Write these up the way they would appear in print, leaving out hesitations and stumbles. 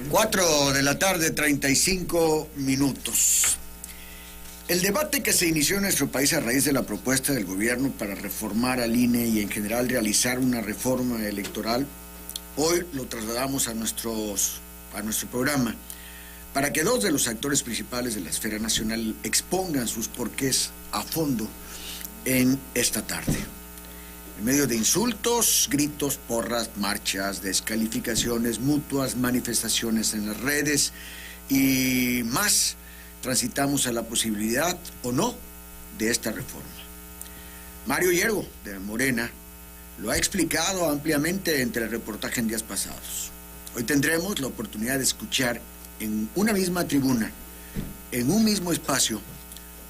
4 de la tarde, 35 minutos. El debate que se inició en nuestro país a raíz de la propuesta del gobierno para reformar al INE y en general realizar una reforma electoral, hoy lo trasladamos a nuestro programa para que dos de los actores principales de la esfera nacional expongan sus porqués a fondo en esta tarde. En medio de insultos, gritos, porras, marchas, descalificaciones mutuas, manifestaciones en las redes y más, transitamos a la posibilidad o no de esta reforma. Mario Yergo, de Morena, lo ha explicado ampliamente entre el reportaje en días pasados. Hoy tendremos la oportunidad de escuchar en una misma tribuna, en un mismo espacio,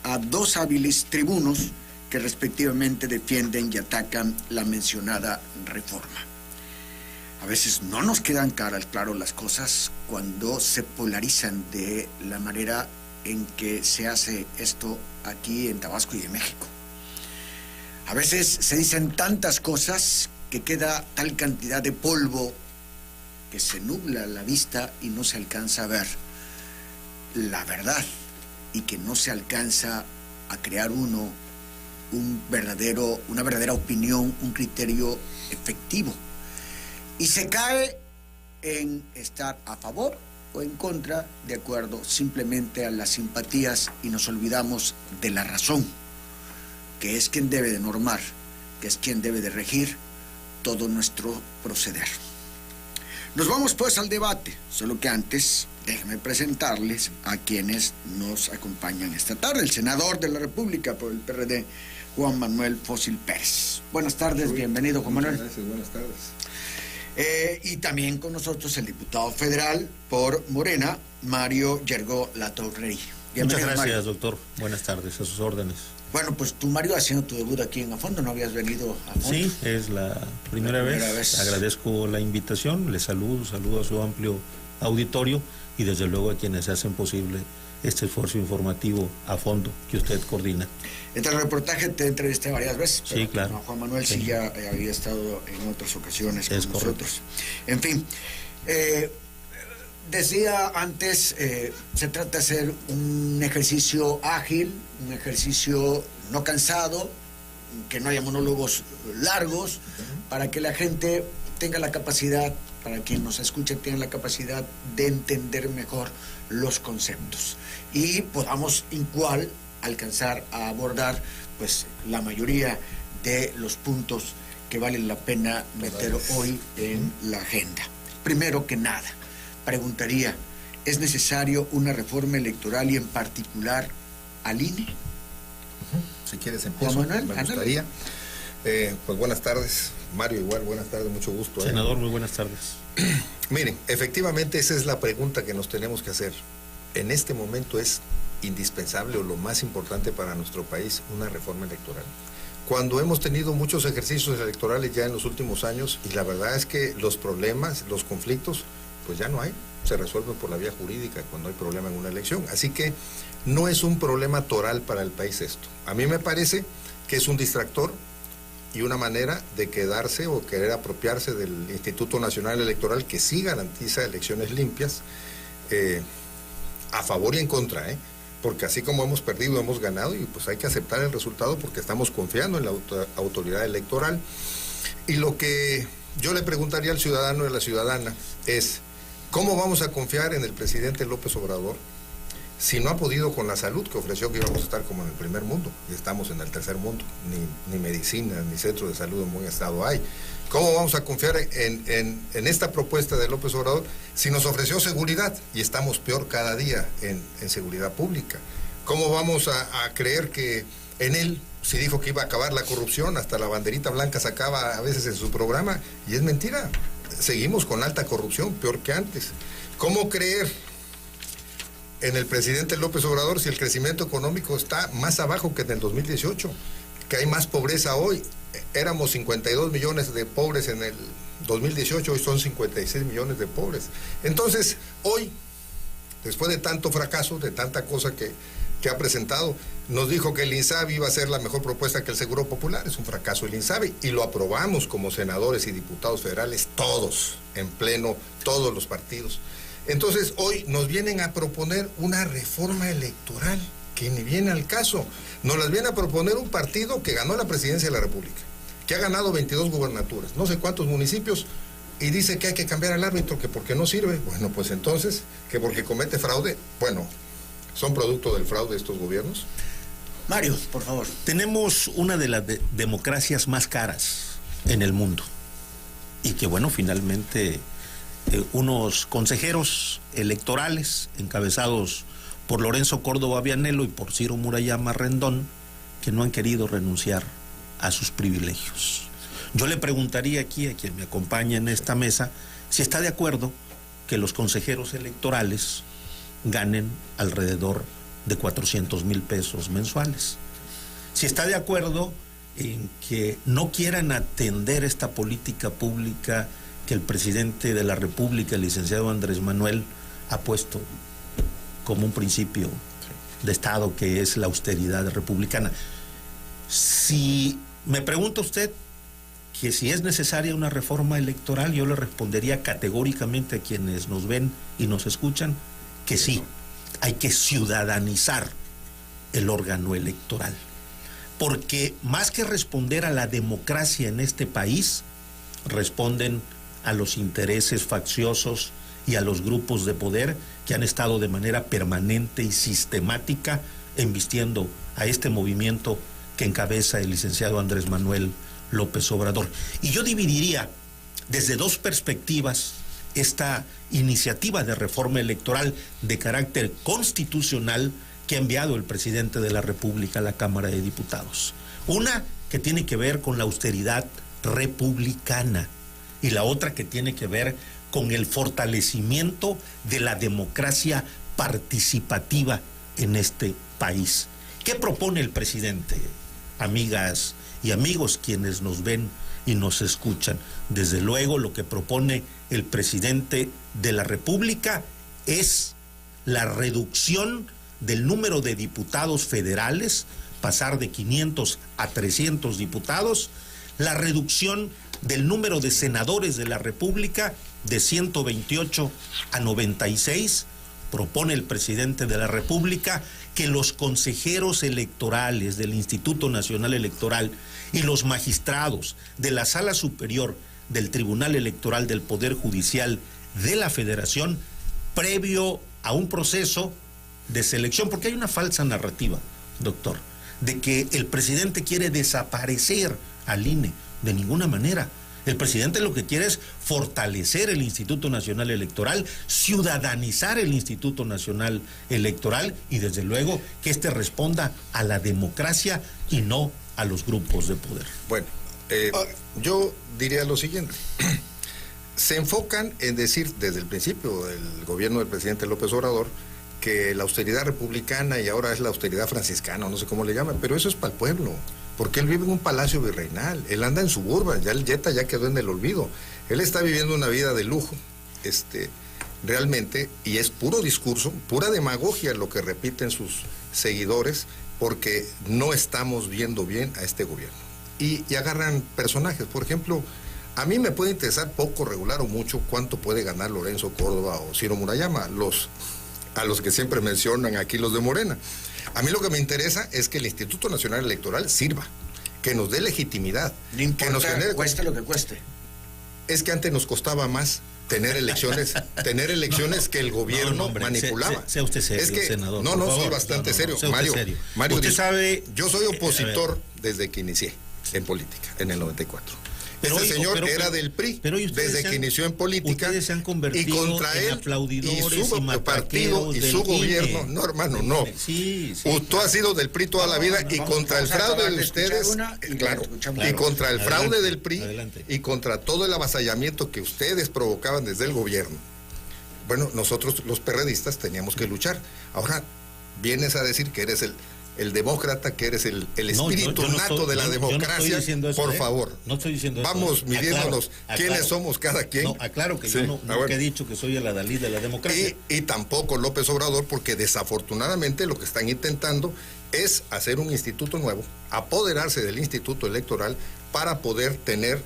a dos hábiles tribunos que respectivamente defienden y atacan la mencionada reforma. A veces no nos quedan claras las cosas cuando se polarizan de la manera en que se hace esto aquí en Tabasco y en México. A veces se dicen tantas cosas que queda tal cantidad de polvo que se nubla la vista y no se alcanza a ver la verdad y que no se alcanza a crear una verdadera opinión, un criterio efectivo. Y se cae en estar a favor o en contra, de acuerdo simplemente a las simpatías, y nos olvidamos de la razón, que es quien debe de normar, que es quien debe de regir todo nuestro proceder. Nos vamos pues al debate, solo que antes déjenme presentarles a quienes nos acompañan esta tarde. El senador de la República por el PRD, Juan Manuel Fósil Pérez. Buenas tardes, bienvenido, Juan Manuel. Gracias, buenas tardes. Y también con nosotros el diputado federal por Morena, Mario Yergo Latorrey. Muchas gracias, Mario. Doctor. Buenas tardes, a sus órdenes. Bueno, pues tú, Mario, haciendo tu debut aquí en A Fondo, ¿no habías venido a Fondo? Sí, es la primera vez. Agradezco la invitación, les saludo a su amplio auditorio y desde luego a quienes hacen posible este esfuerzo informativo a fondo que usted coordina. Entre el reportaje te entrevisté varias veces. Sí, claro. No, Juan Manuel sí ya había estado en otras ocasiones con nosotros. Correcto. En fin, decía antes, se trata de hacer un ejercicio ágil, un ejercicio no cansado, que no haya monólogos largos, para que la gente tenga la capacidad, para quien nos escuche tenga la capacidad de entender mejor los conceptos y podamos igual alcanzar a abordar pues la mayoría de los puntos que valen la pena meter hoy en la agenda. Primero que nada, preguntaría, ¿es necesario una reforma electoral y en particular al INE? Si quieres empiezo, me gustaría. Pues buenas tardes, Mario, igual, buenas tardes, mucho gusto. Senador, muy buenas tardes. Miren, efectivamente esa es la pregunta que nos tenemos que hacer. En este momento es indispensable o lo más importante para nuestro país una reforma electoral. Cuando hemos tenido muchos ejercicios electorales ya en los últimos años y la verdad es que los problemas, los conflictos, pues ya no hay, se resuelven por la vía jurídica cuando hay problema en una elección. Así que no es un problema toral para el país esto. A mí me parece que es un distractor y una manera de quedarse o querer apropiarse del Instituto Nacional Electoral que sí garantiza elecciones limpias, a favor y en contra, porque así como hemos perdido, hemos ganado y pues hay que aceptar el resultado porque estamos confiando en la autoridad electoral. Y lo que yo le preguntaría al ciudadano y a la ciudadana es, ¿cómo vamos a confiar en el presidente López Obrador si no ha podido con la salud que ofreció que íbamos a estar como en el primer mundo y estamos en el tercer mundo? Ni medicina, ni centro de salud en buen estado hay. ¿Cómo vamos a confiar en esta propuesta de López Obrador si nos ofreció seguridad y estamos peor cada día en seguridad pública? ¿Cómo vamos a creer que en él, si dijo que iba a acabar la corrupción, hasta la banderita blanca sacaba a veces en su programa y es mentira? Seguimos con alta corrupción, peor que antes. ¿Cómo creer en el presidente López Obrador si el crecimiento económico está más abajo que en el 2018? Que hay más pobreza hoy. Éramos 52 millones de pobres en el 2018, hoy son 56 millones de pobres. Entonces, hoy, después de tanto fracaso, de tanta cosa que ha presentado, nos dijo que el INSABI iba a ser la mejor propuesta que el Seguro Popular. Es un fracaso el INSABI y lo aprobamos como senadores y diputados federales todos en pleno todos los partidos. Entonces, hoy nos vienen a proponer una reforma electoral que ni viene al caso. Nos las viene a proponer un partido que ganó la presidencia de la República, que ha ganado 22 gubernaturas, no sé cuántos municipios, y dice que hay que cambiar al árbitro, que porque no sirve. Bueno, pues entonces, que porque comete fraude. Bueno, ¿son producto del fraude estos gobiernos? Mario, por favor. Tenemos una de las democracias más caras en el mundo. Y que, bueno, finalmente unos consejeros electorales encabezados por Lorenzo Córdoba Vianello y por Ciro Murayama Rendón, que no han querido renunciar a sus privilegios. Yo le preguntaría aquí a quien me acompaña en esta mesa si está de acuerdo que los consejeros electorales ganen alrededor de 400,000 pesos mensuales. Si está de acuerdo en que no quieran atender esta política pública que el presidente de la República, el licenciado Andrés Manuel, ha puesto como un principio de Estado, que es la austeridad republicana. Si me pregunta usted que si es necesaria una reforma electoral, yo le respondería categóricamente a quienes nos ven y nos escuchan que sí, hay que ciudadanizar el órgano electoral. Porque más que responder a la democracia en este país, responden a los intereses facciosos y a los grupos de poder que han estado de manera permanente y sistemática embistiendo a este movimiento que encabeza el licenciado Andrés Manuel López Obrador. Y yo dividiría desde dos perspectivas esta iniciativa de reforma electoral de carácter constitucional que ha enviado el presidente de la República a la Cámara de Diputados. Una que tiene que ver con la austeridad republicana y la otra que tiene que ver con el fortalecimiento de la democracia participativa en este país. ¿Qué propone el presidente, amigas y amigos quienes nos ven y nos escuchan? Desde luego, lo que propone el presidente de la República es la reducción del número de diputados federales, pasar de 500 a 300 diputados, la reducción del número de senadores de la República de 128 a 96, propone el presidente de la República que los consejeros electorales del Instituto Nacional Electoral y los magistrados de la Sala Superior del Tribunal Electoral del Poder Judicial de la Federación, previo a un proceso de selección, porque hay una falsa narrativa, doctor, de que el presidente quiere desaparecer al INE. De ninguna manera. El presidente lo que quiere es fortalecer el Instituto Nacional Electoral, ciudadanizar el Instituto Nacional Electoral y desde luego que éste responda a la democracia y no a los grupos de poder. Bueno, yo diría lo siguiente. Se enfocan en decir desde el principio del gobierno del presidente López Obrador que la austeridad republicana y ahora es la austeridad franciscana, no sé cómo le llaman, pero eso es para el pueblo. Porque él vive en un palacio virreinal, él anda en suburban, ya el Jetta ya quedó en el olvido. Él está viviendo una vida de lujo, realmente, y es puro discurso, pura demagogia lo que repiten sus seguidores, porque no estamos viendo bien a este gobierno. Y agarran personajes, por ejemplo, a mí me puede interesar poco, regular o mucho cuánto puede ganar Lorenzo Córdoba o Ciro Murayama, a los que siempre mencionan aquí los de Morena. A mí lo que me interesa es que el Instituto Nacional Electoral sirva, que nos dé legitimidad, no importa, que nos genere, cueste lo que cueste. Es que antes nos costaba más tener elecciones que el gobierno manipulaba. Sea usted serio, es que, senador. No, soy bastante serio. Mario, usted sabe, yo soy opositor desde que inicié en política, en el 94. Este señor era del PRI desde que inició en política. Ustedes se han convertido y contra en él aplaudidores y su partido y su gobierno. No, hermano, no. Sí, tú has sido del PRI toda la vida y contra el fraude de ustedes, y contra el fraude del PRI y contra todo el avasallamiento que ustedes provocaban desde el gobierno. Bueno, nosotros los perredistas teníamos que luchar. Ahora vienes a decir que eres el demócrata, que eres el espíritu nato de la democracia, eso, por favor. No estoy diciendo eso. Vamos midiéndonos quiénes somos cada quien. No, aclaro que yo nunca he dicho que soy el adalid de la democracia. Y tampoco López Obrador, porque desafortunadamente lo que están intentando es hacer un instituto nuevo, apoderarse del instituto electoral para poder tener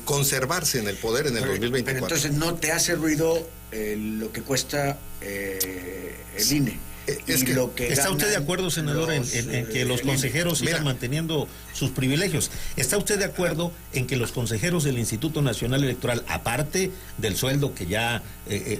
conservarse en el poder en el 2024. Pero entonces no te hace ruido lo que cuesta el INE. Es que ¿está usted de acuerdo, senador, en que los consejeros sigan manteniendo sus privilegios? ¿Está usted de acuerdo en que los consejeros del Instituto Nacional Electoral, aparte del sueldo que ya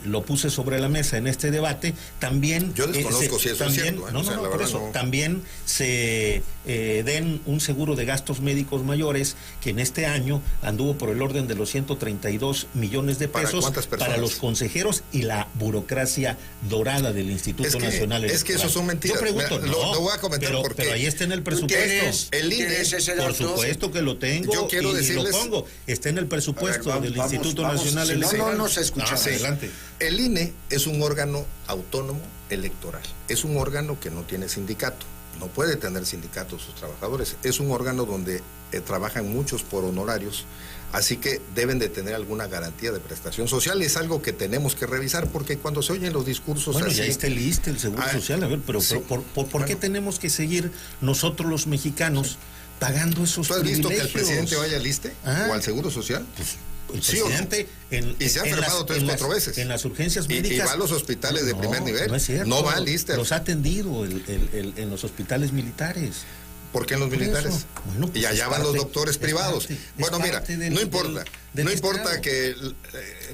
lo puse sobre la mesa en este debate, también... Yo desconozco si eso es cierto. Por eso, también se den un seguro de gastos médicos mayores, que en este año anduvo por el orden de los 132 millones de pesos para los consejeros y la burocracia dorada del Instituto Nacional. Es que eso son mentiras. Yo pregunto, lo voy a comentar porque... Pero ahí está en el presupuesto. El INE, por supuesto que lo tengo. Yo quiero decirles... lo pongo. Está en el presupuesto del Instituto Nacional Electoral. No nos escuchamos. Adelante. El INE es un órgano autónomo electoral. Es un órgano que no tiene sindicato. No puede tener sindicatos sus trabajadores. Es un órgano donde trabajan muchos por honorarios. Así que deben de tener alguna garantía de prestación social. Es algo que tenemos que revisar porque cuando se oyen los discursos bueno, así... ya está listo el seguro social. A ver, pero sí. ¿por qué tenemos que seguir nosotros los mexicanos pagando esos privilegios? ¿Tú has visto que el presidente vaya al ISSSTE o al seguro social? Pues, el presidente y se ha enfermado 3 o 4 veces. En las urgencias médicas. Y va a los hospitales de primer nivel. No es cierto. No va al ISSSTE. Los ha atendido en los hospitales militares. ¿Por qué en los militares? Bueno, pues y allá van los doctores privados. Bueno, mira, no importa que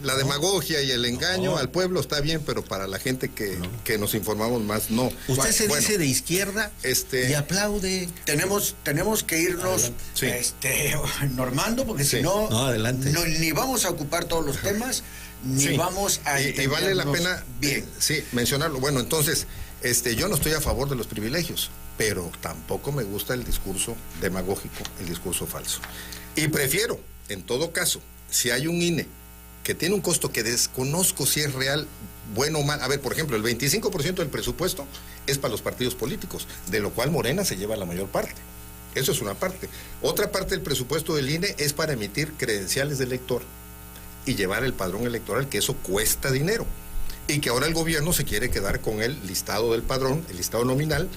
la demagogia y el engaño al pueblo está bien, pero para la gente que nos informamos más, no. Usted se dice de izquierda y aplaude. Tenemos que irnos normando, porque si no, ni vamos a ocupar todos los temas, ni vamos a y vale la pena bien. Mencionarlo. Bueno, entonces, yo no estoy a favor de los privilegios, pero tampoco me gusta el discurso demagógico, el discurso falso. Y prefiero, en todo caso, si hay un INE que tiene un costo que desconozco si es real, bueno o mal. A ver, por ejemplo, el 25% del presupuesto es para los partidos políticos, de lo cual Morena se lleva la mayor parte. Eso es una parte. Otra parte del presupuesto del INE es para emitir credenciales de elector y llevar el padrón electoral, que eso cuesta dinero. Y que ahora el gobierno se quiere quedar con el listado del padrón, el listado nominal,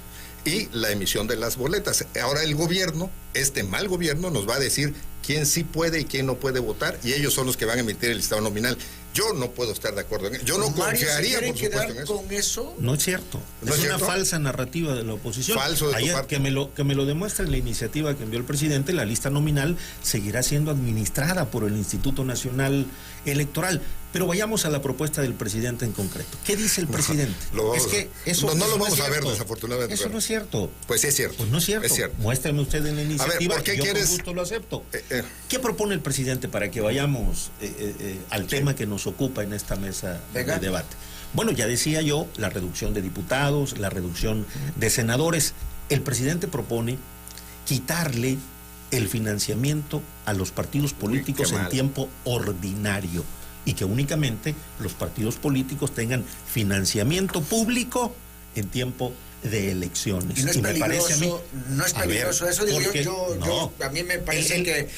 y la emisión de las boletas. Ahora el gobierno, este mal gobierno, nos va a decir quién sí puede y quién no puede votar, y ellos son los que van a emitir el listado nominal. Yo no puedo estar de acuerdo en eso. Yo no confiaría, por supuesto, en eso. Con eso. No es cierto. Es una falsa narrativa de la oposición. Falso de tu parte. Que me lo demuestra en la iniciativa que envió el presidente. La lista nominal seguirá siendo administrada por el Instituto Nacional Electoral. Pero vayamos a la propuesta del presidente en concreto. ¿Qué dice el presidente? No lo vamos a ver, desafortunadamente. Eso no es cierto. Pues es cierto. Pues no es cierto. Es cierto. Muéstrame usted en la iniciativa. A ver, ¿por qué yo quieres? Con gusto lo acepto. ¿Qué propone el presidente para que vayamos al tema que nos ocupa en esta mesa de debate? Bueno, ya decía yo, la reducción de diputados, la reducción de senadores. El presidente propone quitarle el financiamiento a los partidos políticos en tiempo ordinario y que únicamente los partidos políticos tengan financiamiento público en tiempo de elecciones. Y no es me parece a mí, no es peligroso eso, digo yo, a mí me parece que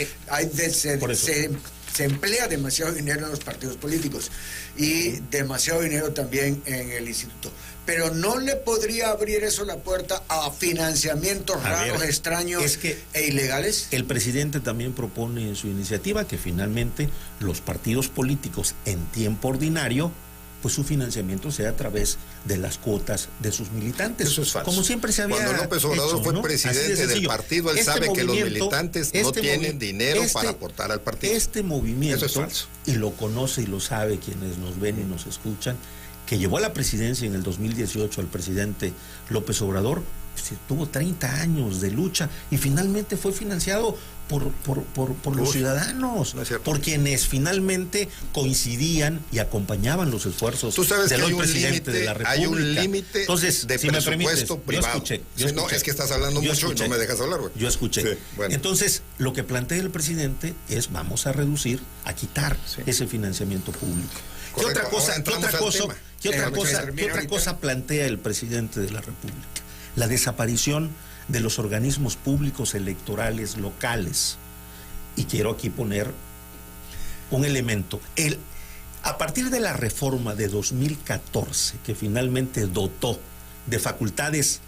se emplea demasiado dinero en los partidos políticos y demasiado dinero también en el instituto. Pero no le podría abrir eso la puerta a financiamientos raros, extraños e ilegales. El presidente también propone en su iniciativa que finalmente los partidos políticos en tiempo ordinario, pues su financiamiento sea a través de las cuotas de sus militantes. Eso es falso. Como siempre se había Cuando López Obrador fue presidente del partido, él sabe que los militantes no tienen dinero para aportar al partido. Este movimiento, eso es falso. Y lo conoce y lo sabe quienes nos ven y nos escuchan, que llevó a la presidencia en el 2018 al presidente López Obrador, tuvo 30 años de lucha y finalmente fue financiado por los ciudadanos, no es cierto, por quienes finalmente coincidían y acompañaban los esfuerzos del presidente de la República. Hay un límite de presupuesto privado. Yo escuché. No, es que estás hablando mucho y no me dejas hablar, güey. Yo escuché. Sí, bueno. Entonces, lo que plantea el presidente es vamos a reducir, a quitar ese financiamiento público. ¿Qué otra cosa plantea el presidente de la República? La desaparición de los organismos públicos electorales locales. Y quiero aquí poner un elemento. A partir de la reforma de 2014, que finalmente dotó de facultades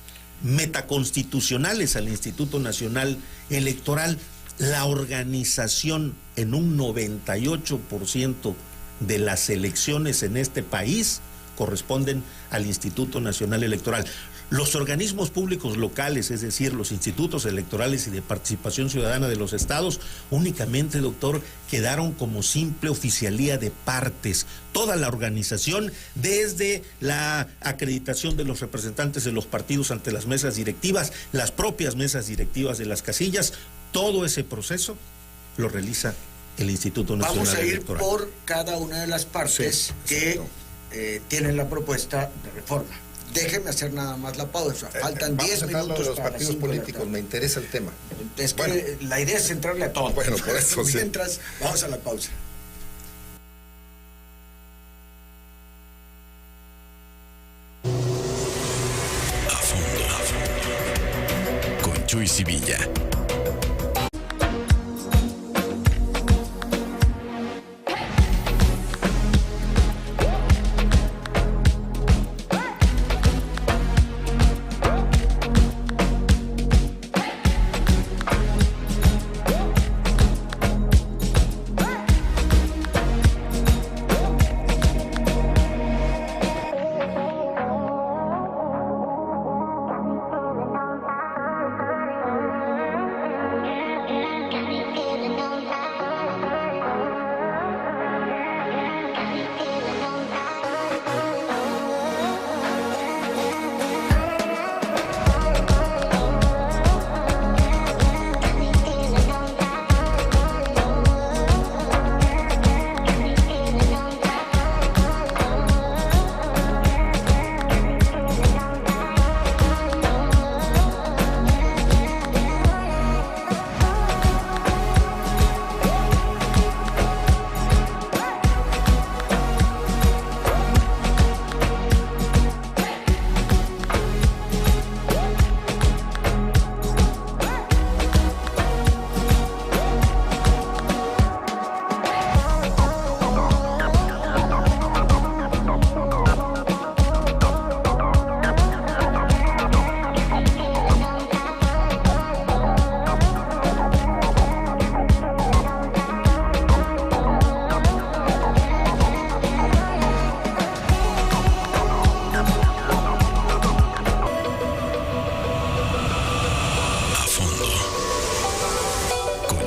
metaconstitucionales al Instituto Nacional Electoral, la organización en un 98% de las elecciones en este país corresponden al Instituto Nacional Electoral. Los organismos públicos locales, es decir, los institutos electorales y de participación ciudadana de los estados, únicamente, doctor, quedaron como simple oficialía de partes. Toda la organización, desde la acreditación de los representantes de los partidos ante las mesas directivas, las propias mesas directivas de las casillas, todo ese proceso lo realiza el Instituto Nacional Electoral. Vamos a ir por cada una de las partes que tienen la propuesta de reforma. Déjeme hacer nada más la pausa. Faltan 10 minutos de los para partidos políticos. Me interesa el tema. Es que la idea es centrarle a todo. Bueno, por eso mientras, vamos a la pausa. A fondo. Con Chuy Sevilla.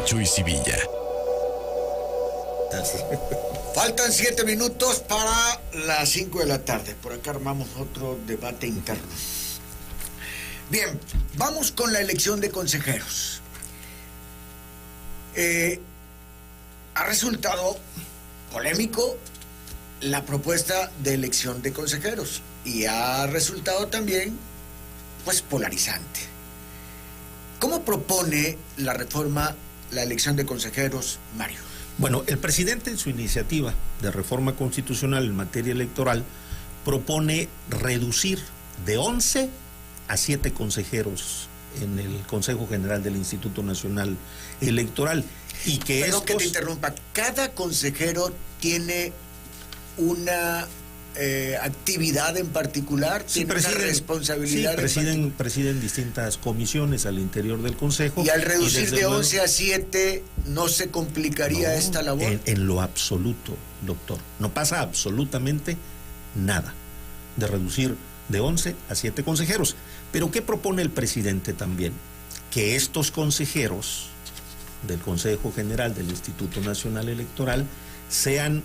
Chuy Sevilla. Faltan 7 minutos para las 5 de la tarde. Por acá armamos otro debate interno. Bien, vamos con la elección de consejeros. Ha resultado polémico la propuesta de elección de consejeros y ha resultado también, pues, polarizante. ¿Cómo propone la reforma la elección de consejeros, Mario? Bueno, el presidente en su iniciativa de reforma constitucional en materia electoral propone reducir de 11 a 7 consejeros en el Consejo General del Instituto Nacional Electoral. Y que Perdón que te interrumpa, cada consejero tiene una actividad en particular, tiene una responsabilidad. Sí, presiden distintas comisiones al interior del Consejo. Y al reducir de 11 a 7, ¿no se complicaría esta labor? En lo absoluto, doctor. No pasa absolutamente nada de reducir de 11 a 7 consejeros. Pero ¿qué propone el presidente también? Que estos consejeros del Consejo General del Instituto Nacional Electoral sean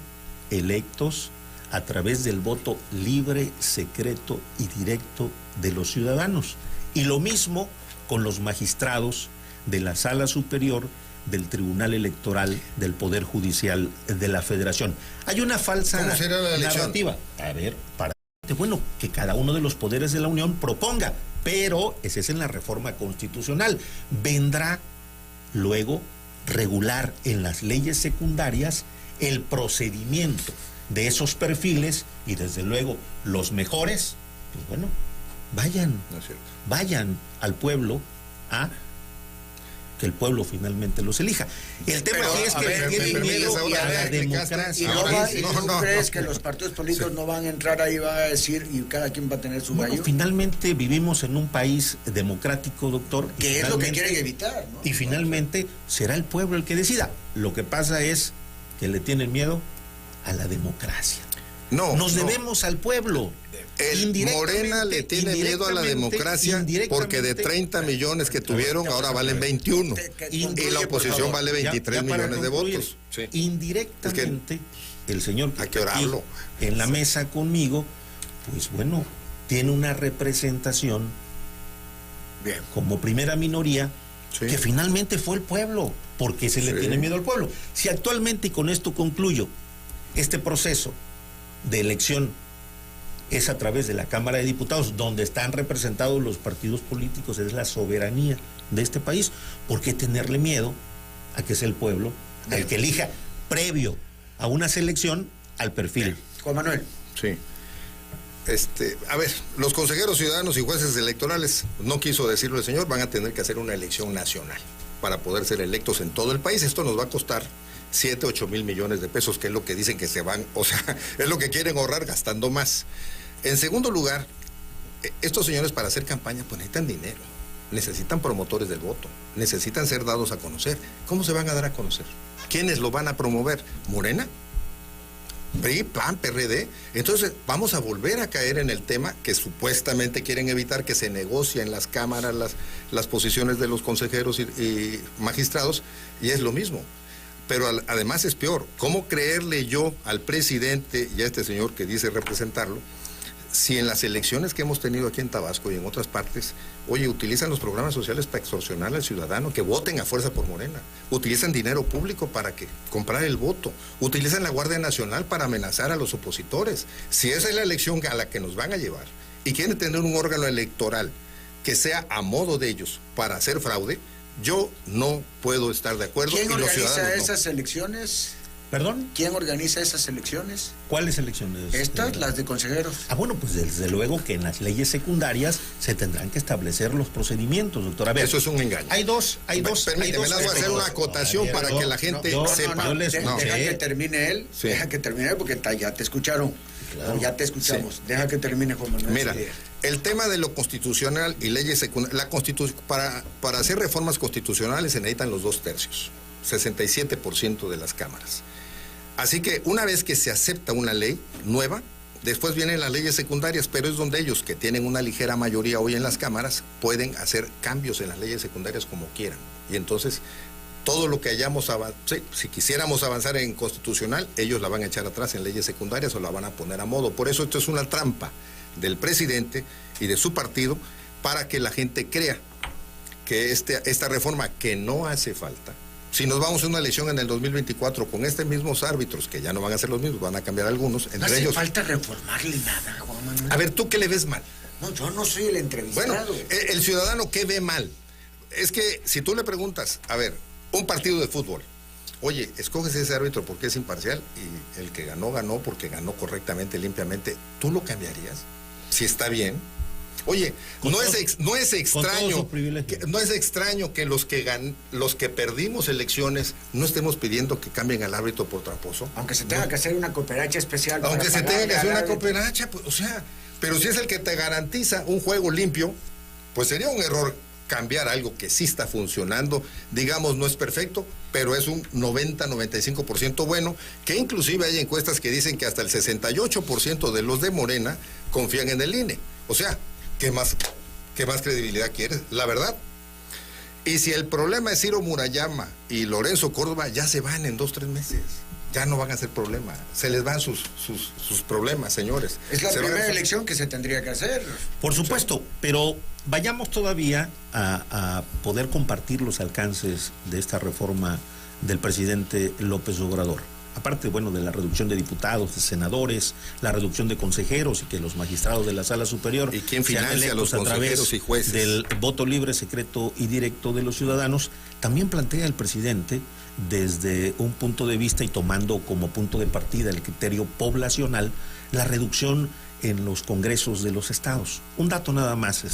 electos a través del voto libre, secreto y directo de los ciudadanos. Y lo mismo con los magistrados de la Sala Superior del Tribunal Electoral del Poder Judicial de la Federación. Hay una falsa narrativa. A ver, bueno, que cada uno de los poderes de la Unión proponga, pero ese es en la reforma constitucional. Vendrá luego regular en las leyes secundarias el procedimiento de esos perfiles y desde luego los mejores, pues bueno, vayan al pueblo a que el pueblo finalmente los elija. El tema aquí es que tienen miedo a la democracia. ¿Y tú crees que los partidos políticos no van a entrar ahí, van a decir, y cada quien va a tener su gallo? Finalmente vivimos en un país democrático, doctor. Que es lo que quieren evitar, ¿no? Y finalmente será el pueblo el que decida. Lo que pasa es que le tienen miedo a la democracia. Nos debemos al pueblo. Morena le tiene miedo a la democracia porque de 30 millones que tuvieron ahora valen 21 y la oposición vale 23 millones de votos. Sí. Indirectamente, el señor hay que orarlo en la mesa conmigo, pues bueno, tiene una representación como primera minoría que finalmente fue el pueblo, porque se le tiene miedo al pueblo. Si actualmente, y con esto concluyo, este proceso de elección es a través de la Cámara de Diputados, donde están representados los partidos políticos, es la soberanía de este país. ¿Por qué tenerle miedo a que sea el pueblo el que elija previo a una selección al perfil? Juan Manuel. Sí. A ver, los consejeros ciudadanos y jueces electorales, no quiso decirlo el señor, van a tener que hacer una elección nacional para poder ser electos en todo el país. Esto nos va a costar 7, 8 mil millones de pesos, que es lo que dicen que se van, o sea, es lo que quieren ahorrar gastando más. En segundo lugar, estos señores para hacer campaña pues necesitan dinero, necesitan promotores del voto, necesitan ser dados a conocer. ¿Cómo se van a dar a conocer? ¿Quiénes lo van a promover? ¿Morena? PRI, PAN, PRD. Entonces vamos a volver a caer en el tema que supuestamente quieren evitar, que se negocia en las cámaras las posiciones de los consejeros y magistrados, y es lo mismo. Pero además es peor. ¿Cómo creerle yo al presidente y a este señor que dice representarlo, si en las elecciones que hemos tenido aquí en Tabasco y en otras partes, oye, utilizan los programas sociales para extorsionar al ciudadano, que voten a fuerza por Morena, utilizan dinero público para comprar el voto, utilizan la Guardia Nacional para amenazar a los opositores? Si esa es la elección a la que nos van a llevar y quieren tener un órgano electoral que sea a modo de ellos para hacer fraude, yo no puedo estar de acuerdo. ¿Quién organiza esas elecciones? ¿Perdón? ¿Quién organiza esas elecciones? ¿Cuáles elecciones? Estas, las de consejeros. Bueno, pues desde luego que en las leyes secundarias se tendrán que establecer los procedimientos, doctor. A ver, eso es un engaño. Hay dos. Permíteme, voy a hacer una acotación para que la gente sepa. Deja que termine él, porque ya te escucharon. Claro. Ya te escuchamos. Sí. Deja que termine, Juan Manuel. Mira, el tema de lo constitucional y leyes secundarias, para hacer reformas constitucionales se necesitan los 2/3, 67% de las cámaras. Así que una vez que se acepta una ley nueva, después vienen las leyes secundarias, pero es donde ellos, que tienen una ligera mayoría hoy en las cámaras, pueden hacer cambios en las leyes secundarias como quieran. Y entonces, todo lo que hayamos avanzado, si quisiéramos avanzar en constitucional, ellos la van a echar atrás en leyes secundarias o la van a poner a modo. Por eso esto es una trampa del presidente y de su partido para que la gente crea que esta reforma, que no hace falta. Si nos vamos a una elección en el 2024 con estos mismos árbitros, que ya no van a ser los mismos, van a cambiar algunos, entre ellos... No hace falta reformarle nada, Juan Manuel. A ver, ¿tú qué le ves mal? No, yo no soy el entrevistado. Bueno, el ciudadano, ¿qué ve mal? Es que si tú le preguntas, a ver, un partido de fútbol, oye, escoges ese árbitro porque es imparcial y el que ganó, ganó porque ganó correctamente, limpiamente, ¿tú lo cambiarías? Si está bien. Oye, no es extraño que los que perdimos elecciones no estemos pidiendo que cambien al árbitro por tramposo. Aunque se tenga que hacer una cooperacha especial. Aunque se tenga que hacer una cooperacha, pues, o sea, pero si es el que te garantiza un juego limpio, pues sería un error cambiar algo que sí está funcionando, digamos, no es perfecto, pero es un 90-95% bueno, que inclusive hay encuestas que dicen que hasta el 68% de los de Morena confían en el INE. O sea, ¿qué más credibilidad quieres? La verdad. Y si el problema es Ciro Murayama y Lorenzo Córdoba, ya se van en 2-3 meses. Ya no van a ser problema. Se les van sus problemas, señores. Es la primera elección que se tendría que hacer. Por supuesto, pero vayamos todavía a poder compartir los alcances de esta reforma del presidente López Obrador. Aparte, bueno, de la reducción de diputados, de senadores, la reducción de consejeros y que los magistrados de la Sala Superior ¿y quién financia a los consejeros y jueces? Del voto libre, secreto y directo de los ciudadanos, también plantea el presidente desde un punto de vista y tomando como punto de partida el criterio poblacional, la reducción en los congresos de los estados. Un dato nada más,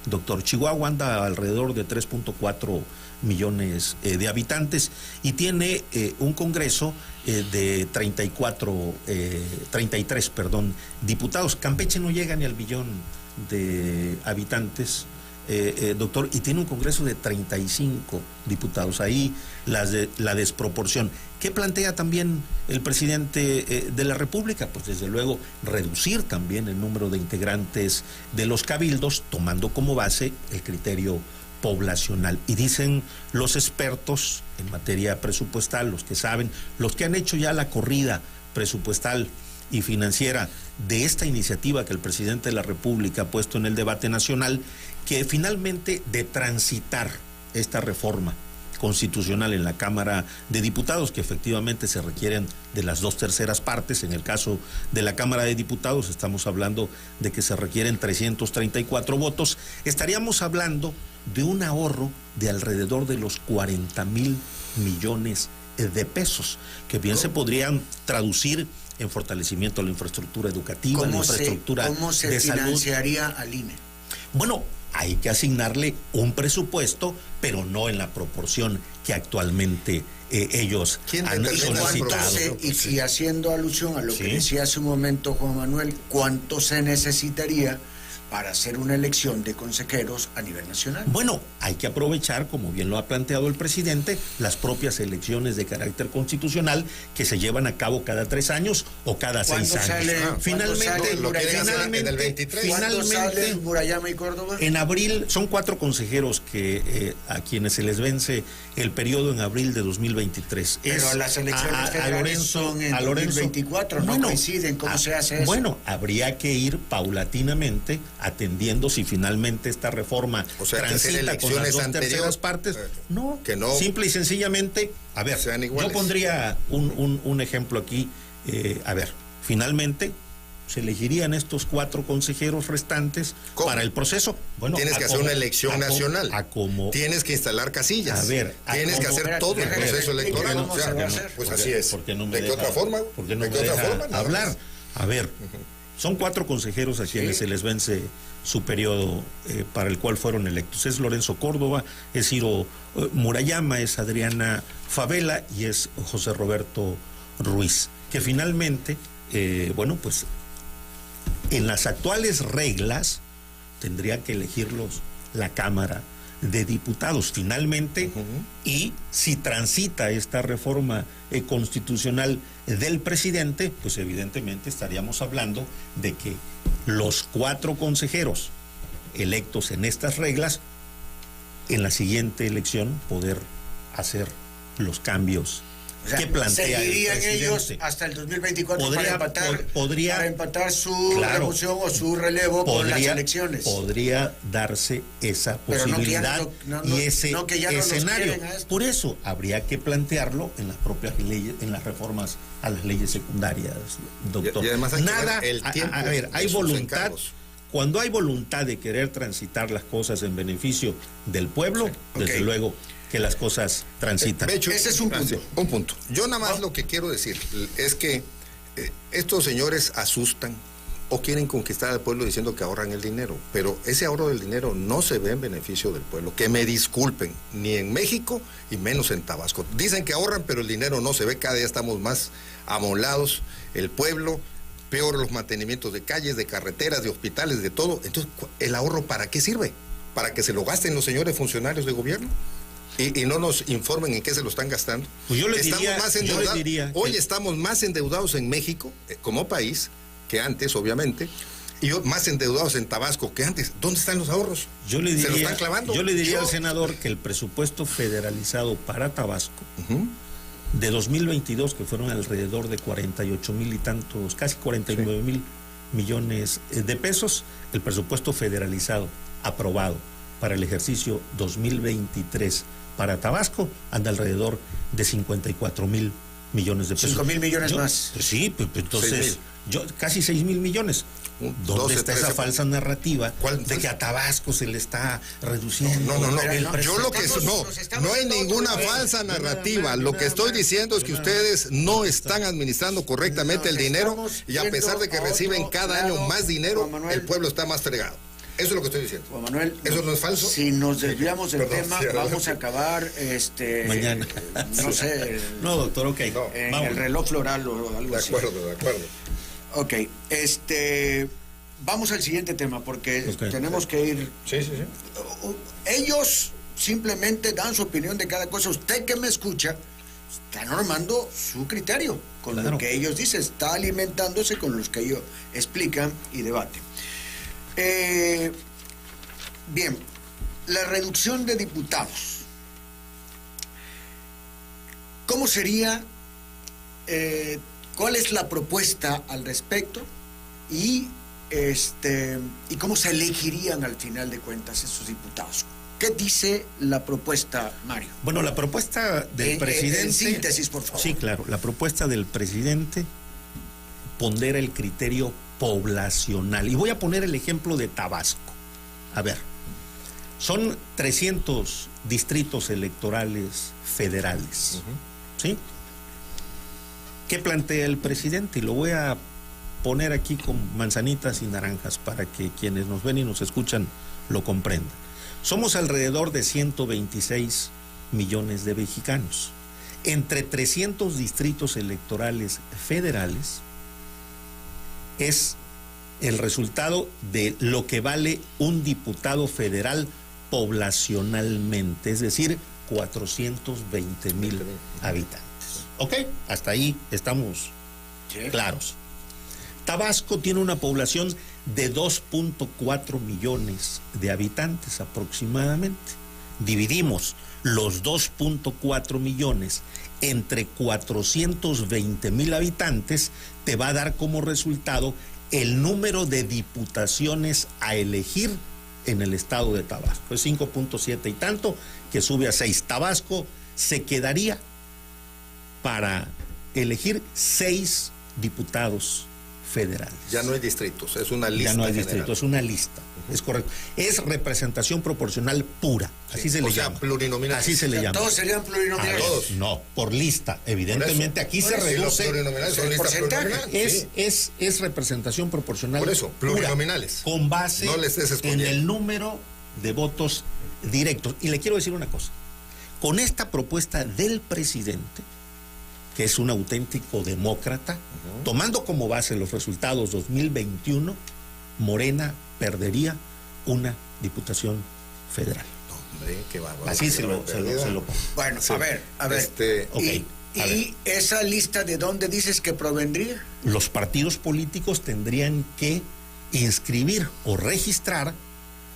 doctor. Chihuahua anda alrededor de 3.4 millones de habitantes y tiene un congreso de 33 diputados. Campeche no llega ni al millón de habitantes, doctor, y tiene un congreso de 35 diputados. Ahí la desproporción. ¿Qué plantea también el presidente de la República? Pues desde luego reducir también el número de integrantes de los cabildos, tomando como base el criterio poblacional. Y dicen los expertos en materia presupuestal, los que saben, los que han hecho ya la corrida presupuestal y financiera de esta iniciativa que el presidente de la República ha puesto en el debate nacional, que finalmente de transitar esta reforma constitucional en la Cámara de Diputados, que efectivamente se requieren de las 2/3 partes. En el caso de la Cámara de Diputados estamos hablando de que se requieren 334 votos. Estaríamos hablando de un ahorro de alrededor de los 40,000 millones de pesos, que bien se podrían traducir en fortalecimiento de la infraestructura educativa, la infraestructura de salud. ¿Cómo se financiaría al INE? Bueno, hay que asignarle un presupuesto, pero no en la proporción que actualmente ellos han solicitado. Y haciendo alusión a lo que decía hace un momento Juan Manuel, ¿cuánto se necesitaría para hacer una elección de consejeros a nivel nacional? Bueno, hay que aprovechar, como bien lo ha planteado el presidente, las propias elecciones de carácter constitucional que se llevan a cabo cada 3 años o cada 6 años. Finalmente, Murayama y Córdoba. En abril son 4 consejeros que a quienes se les vence el periodo en abril de 2023. Pero las elecciones federales son en 2024, no coinciden. ¿Cómo se hace eso? Bueno, habría que ir paulatinamente atendiendo si finalmente esta reforma transita con las 2/3 partes. No, que no, simple y sencillamente, a ver, yo pondría un ejemplo aquí. A ver, finalmente se elegirían estos 4 consejeros restantes. ¿Cómo? Para el proceso. Bueno, tienes que hacer una elección nacional. Tienes que instalar casillas. A ver, tienes que hacer todo el proceso electoral. Pues así es. ¿De qué otra forma? ¿Por qué no me deja hablar? A ver. Son 4 consejeros a quienes se les vence su periodo para el cual fueron electos. Es Lorenzo Córdoba, es Ciro Murayama, es Adriana Favela y es José Roberto Ruiz, que finalmente, pues en las actuales reglas tendría que elegirlos la Cámara de Diputados finalmente, y si transita esta reforma constitucional del presidente, pues evidentemente estaríamos hablando de que los 4 consejeros electos en estas reglas, en la siguiente elección poder hacer los cambios. O sea, que plantea seguirían ellos hasta el 2024 para empatar su remoción o su relevo con las elecciones. Podría darse esa posibilidad y ese escenario. Por eso habría que plantearlo en las propias leyes, en las reformas a las leyes secundarias, doctor. Y además hay el tiempo. A ver, hay voluntad. Cuando hay voluntad de querer transitar las cosas en beneficio del pueblo, desde luego que las cosas transitan. Ese es un punto. Un punto. Yo nada más lo que quiero decir es que estos señores asustan o quieren conquistar al pueblo diciendo que ahorran el dinero, pero ese ahorro del dinero no se ve en beneficio del pueblo. Que me disculpen, ni en México y menos en Tabasco. Dicen que ahorran, pero el dinero no se ve. Cada día estamos más amolados, el pueblo, peor los mantenimientos de calles, de carreteras, de hospitales, de todo. Entonces, ¿el ahorro para qué sirve? ¿Para que se lo gasten los señores funcionarios de gobierno? Y no nos informen en qué se lo están gastando. Pues yo les diría, hoy estamos más endeudados en México como país que antes, obviamente, y más endeudados en Tabasco que antes. ¿Dónde están los ahorros? Se lo están clavando. Yo le diría al senador que el presupuesto federalizado para Tabasco de 2022, que fueron alrededor de 48,000 y tantos, casi 49,000 millones de pesos, el presupuesto federalizado aprobado para el ejercicio 2023 para Tabasco anda alrededor de 54,000 millones de pesos. 5,000 millones más. Sí, pues entonces, casi 6,000 millones. ¿Dónde está esa falsa narrativa ¿Cuál? de que a Tabasco se le está reduciendo? No. Yo lo que no hay ninguna falsa narrativa. Lo que estoy diciendo es que ustedes no están administrando correctamente el dinero y a pesar de que reciben cada año más dinero, el pueblo está más fregado. Eso es lo que estoy diciendo. Juan Manuel, ¿eso no es falso? Si nos desviamos del tema, vamos a acabar mañana. No sé. No, doctor, ok. En el reloj floral o algo así. De acuerdo. Ok, vamos al siguiente tema porque tenemos que ir. Sí. Ellos simplemente dan su opinión de cada cosa. Usted que me escucha está normando su criterio con lo que ellos dicen, está alimentándose con los que ellos explican y debaten. Bien, la reducción de diputados. ¿Cómo sería? ¿Cuál es la propuesta al respecto? Y cómo se elegirían al final de cuentas esos diputados. ¿Qué dice la propuesta, Mario? Bueno, la propuesta del presidente... En síntesis, por favor. Sí, claro. La propuesta del presidente pondera el criterio poblacional. Y voy a poner el ejemplo de Tabasco. A ver, son 300 distritos electorales federales. ¿Sí? ¿Qué plantea el presidente? Y lo voy a poner aquí con manzanitas y naranjas para que quienes nos ven y nos escuchan lo comprendan. Somos alrededor de 126 millones de mexicanos. Entre 300 distritos electorales federales es el resultado de lo que vale un diputado federal poblacionalmente, es decir, 420,000 habitantes. ¿Ok? Hasta ahí estamos claros. Tabasco tiene una población de 2.4 millones de habitantes aproximadamente. Dividimos los 2.4 millones entre 420,000 habitantes, te va a dar como resultado el número de diputaciones a elegir en el estado de Tabasco. Es 5.7 y tanto, que sube a 6. Tabasco se quedaría para elegir 6 diputados federales. Ya no hay distritos, es una lista. Ya no hay general. distritos, es una lista. Es correcto. Es representación proporcional pura. Así se le llama. Plurinominales. Así se le llama. ¿Todos serían plurinominales? Todos. No, por lista. Evidentemente aquí se reduce. Plurinominales son listas plurinominales. Es representación proporcional. Por eso, plurinominales. Pura, con base no les en el número de votos directos. Y le quiero decir una cosa. Con esta propuesta del presidente, que es un auténtico demócrata, tomando como base los resultados 2021, Morena perdería una diputación federal. Hombre, qué bárbaro. Así se lo pongo. Bueno, sí. a ver. Okay. ¿Y esa lista de dónde dices que provendría? Los partidos políticos tendrían que inscribir o registrar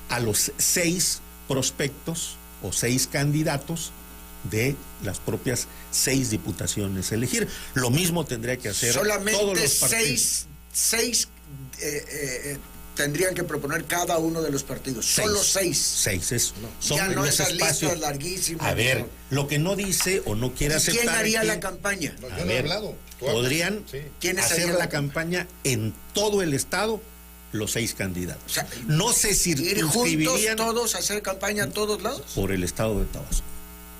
a los 6 prospectos o 6 candidatos de las propias 6 diputaciones elegir. Lo mismo tendría que hacer solamente todos los partidos. seis tendrían que proponer cada uno de los partidos. Solo 6. 6 son ya no los esas espacios listas larguísimas. A ver, lo que no dice o no quiere aceptar. ¿Quién haría la campaña? No, yo no he hablado. Podrían hacer la campaña en todo el estado los 6 candidatos. O sea, no se circunscribirían ¿ir juntos todos a hacer campaña a todos lados? Por el estado de Tabasco.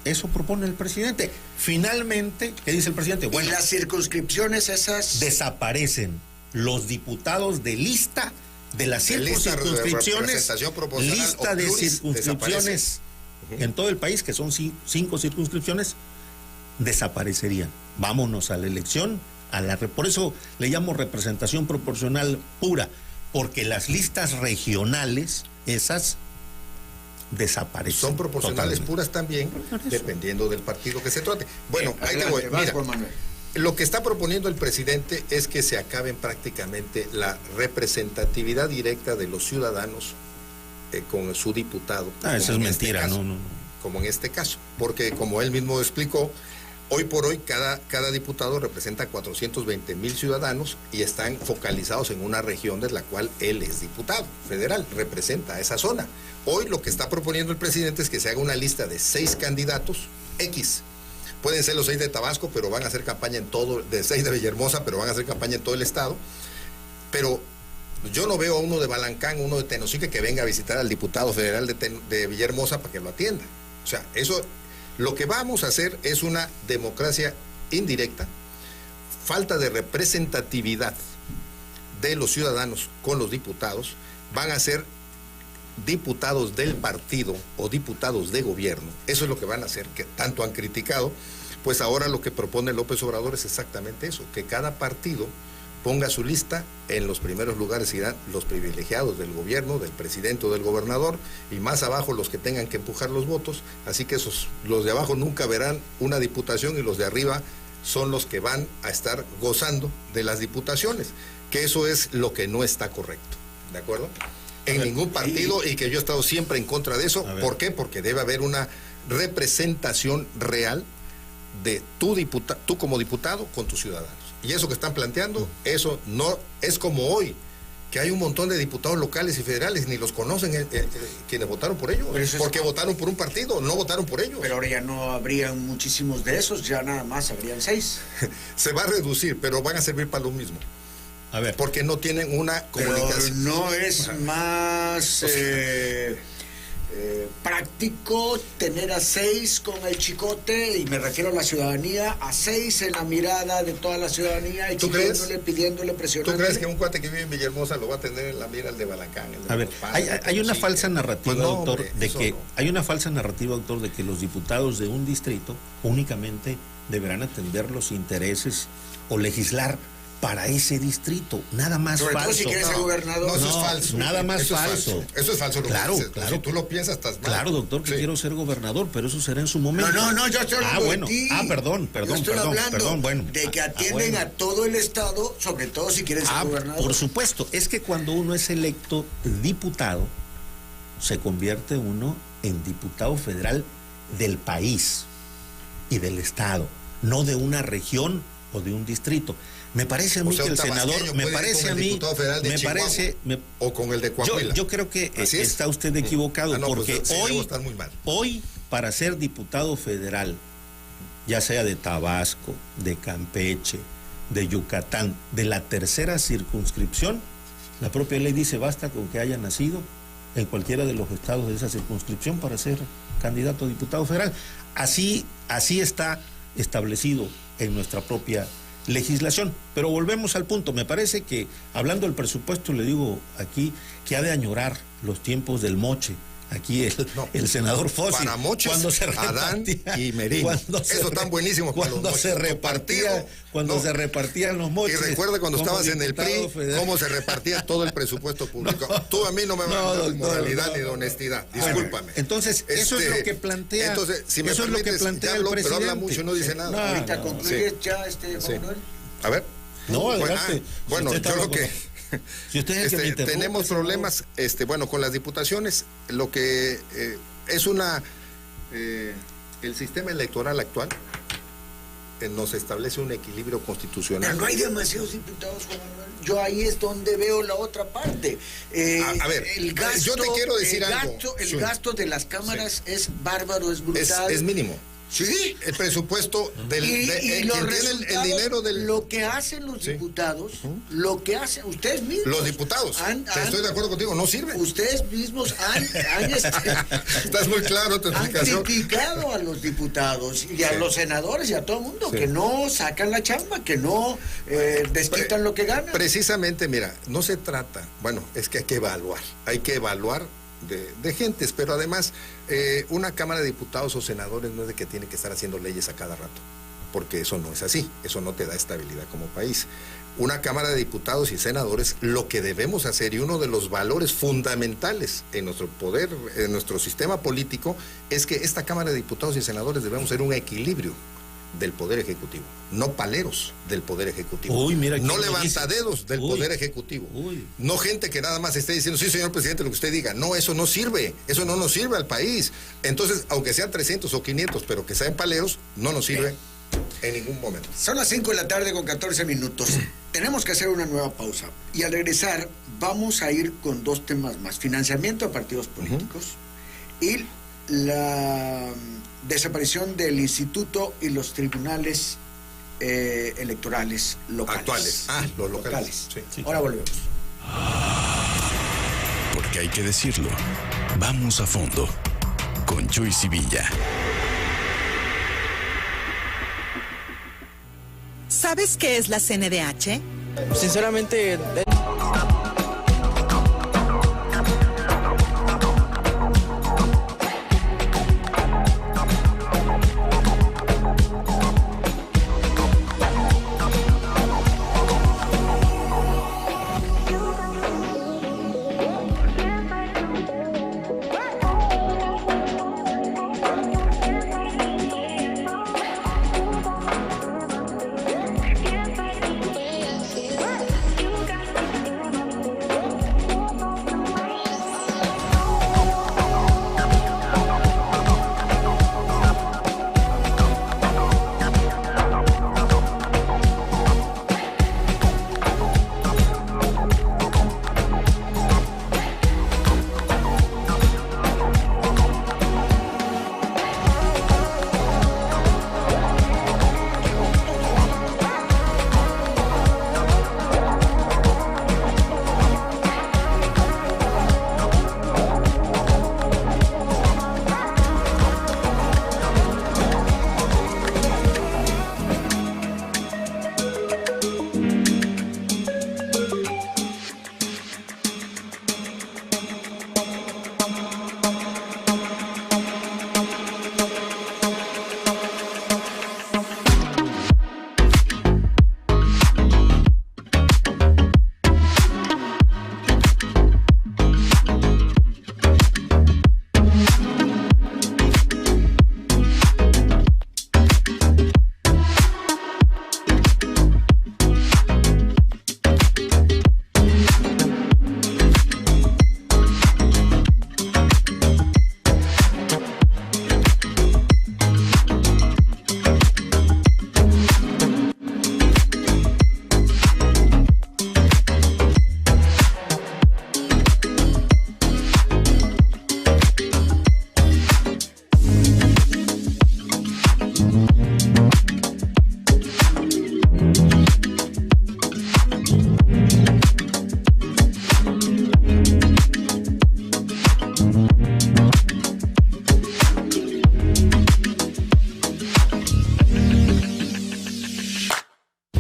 Eso propone el presidente. Finalmente, ¿qué dice el presidente? Bueno, ¿y las circunscripciones esas? Desaparecen los diputados de lista de las circunscripciones, lista de circunscripciones en todo el país, que son 5 circunscripciones, desaparecerían. Vámonos a la elección, por eso le llamo representación proporcional pura, porque las listas regionales, esas desaparecen. Son proporcionales totalmente. Puras también, dependiendo del partido que se trate. Bueno, ahí te voy. Mira, lo que está proponiendo el presidente es que se acaben prácticamente la representatividad directa de los ciudadanos con su diputado. Eso es mentira, caso, no. Como en este caso, porque como él mismo explicó, hoy por hoy cada diputado representa 420,000 ciudadanos y están focalizados en una región de la cual él es diputado federal, representa esa zona. Hoy lo que está proponiendo el presidente es que se haga una lista de 6 candidatos X. Pueden ser los 6 de Tabasco, pero van a hacer campaña en todo, de 6 de Villahermosa, pero van a hacer campaña en todo el estado. Pero Yo no veo a uno de Balancán, uno de Tenosique que venga a visitar al diputado federal de Villahermosa para que lo atienda. O sea, eso, lo que vamos a hacer es una democracia indirecta, falta de representatividad de los ciudadanos con los diputados, van a ser diputados del partido o diputados de gobierno. Eso es lo que van a hacer, que tanto han criticado. Pues ahora lo que propone López Obrador es exactamente eso, que cada partido ponga su lista, en los primeros lugares irán los privilegiados del gobierno, del presidente o del gobernador, y más abajo los que tengan que empujar los votos, así que los de abajo nunca verán una diputación y los de arriba son los que van a estar gozando de las diputaciones, que eso es lo que no está correcto, ¿de acuerdo? En ningún partido, y que yo he estado siempre en contra de eso. ¿Por qué? Porque debe haber una representación real de tú como diputado con tus ciudadanos. Y eso que están planteando, eso no es como hoy, que hay un montón de diputados locales y federales, ni los conocen quienes votaron por ellos, porque votaron por un partido, no votaron por ellos. Pero ahora ya no habrían muchísimos de esos, ya nada más habrían 6. Se va a reducir, pero van a servir para lo mismo. A ver. Porque no tienen una comunicación. Pero no es más práctico tener a 6 con pidiéndole, y me refiero a la ciudadanía, a 6 en la mirada de toda la ciudadanía, y pidiéndole, presionando. ¿Tú crees que un cuate que vive en Villahermosa lo va a tener en la mira el de Balancán? A ver, hay una falsa narrativa, doctor, hay una falsa narrativa, doctor, de que los diputados de un distrito únicamente deberán atender los intereses o legislar para ese distrito, nada más sobre falso. Todo si quieres ser gobernador. No, eso es falso. Nada más eso falso. Eso es falso. Claro. Si tú lo piensas, estás mal. Claro, doctor, que quiero ser gobernador, pero eso será en su momento. No, yo estoy hablando de ti. Perdón, bueno. De que atienden a todo el Estado, sobre todo si quieres ser gobernador. Por supuesto, es que cuando uno es electo diputado, se convierte uno en diputado federal del país y del Estado, no de una región o de un distrito. Me parece a mí que el senador, o con el de Coahuila. Yo creo que está usted equivocado, porque hoy para ser diputado federal, ya sea de Tabasco, de Campeche, de Yucatán, de la tercera circunscripción, la propia ley dice basta con que haya nacido en cualquiera de los estados de esa circunscripción para ser candidato a diputado federal. Así está establecido en nuestra propia legislación. Pero volvemos al punto. Me parece que, hablando del presupuesto, le digo aquí que ha de añorar los tiempos del moche. Aquí el senador Fósil, para moches, cuando se repartía, Adán y Merino, eso tan buenísimo para cuando se repartían los moches. Y recuerda cuando estabas en el PRI, cómo se repartía todo el presupuesto público. Tú a mí no me vas a hablar de moralidad ni de honestidad, discúlpame. Entonces, eso es lo que plantea. Entonces, si me eso permites, es lo que plantea el presidente. Pero habla mucho y no dice nada. Ahorita concluyes ya, Manuel. A ver. No, adelante. Bueno, yo lo que... Si tenemos problemas con las diputaciones. Lo que es el sistema electoral actual nos establece un equilibrio constitucional. Pero no hay demasiados diputados, Juan Manuel. Yo ahí es donde veo la otra parte. A ver, el gasto, yo te quiero decir algo. El gasto de las cámaras es bárbaro, es brutal. Es mínimo. Sí, el presupuesto el dinero del... Lo que hacen los diputados, lo que hacen ustedes mismos. Los diputados, estoy de acuerdo contigo, no sirven. Ustedes mismos han Estás muy claro tu explicación. Han criticado a los diputados y a los senadores y a todo el mundo que no sacan la chamba, que no desquitan lo que ganan. Precisamente, mira, no se trata, es que hay que evaluar de gentes, pero además una Cámara de Diputados o senadores no es de que tiene que estar haciendo leyes a cada rato, porque eso no es así, eso no te da estabilidad como país. Una Cámara de Diputados y senadores, lo que debemos hacer, y uno de los valores fundamentales en nuestro poder, en nuestro sistema político, es que esta Cámara de Diputados y senadores debemos ser un equilibrio del Poder Ejecutivo, no paleros del Poder Ejecutivo, no levantadedos del Poder Ejecutivo, no gente que nada más esté diciendo, sí, señor presidente, lo que usted diga. No, eso no sirve, eso no nos sirve al país. Entonces, aunque sean 300 o 500, pero que sean paleros, no nos sirve en ningún momento. Son las 5 de la tarde con 14 minutos. Tenemos que hacer una nueva pausa. Y al regresar, vamos a ir con 2 temas más. Financiamiento a partidos políticos y la desaparición del instituto y los tribunales electorales locales. Actuales. Los locales. Sí. Ahora volvemos. porque hay que decirlo. Vamos a fondo con Chuy Sevilla. ¿Sabes qué es la CNDH? Sinceramente...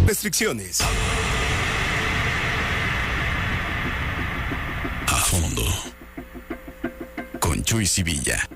Restricciones. A fondo. Con Chuy Sevilla.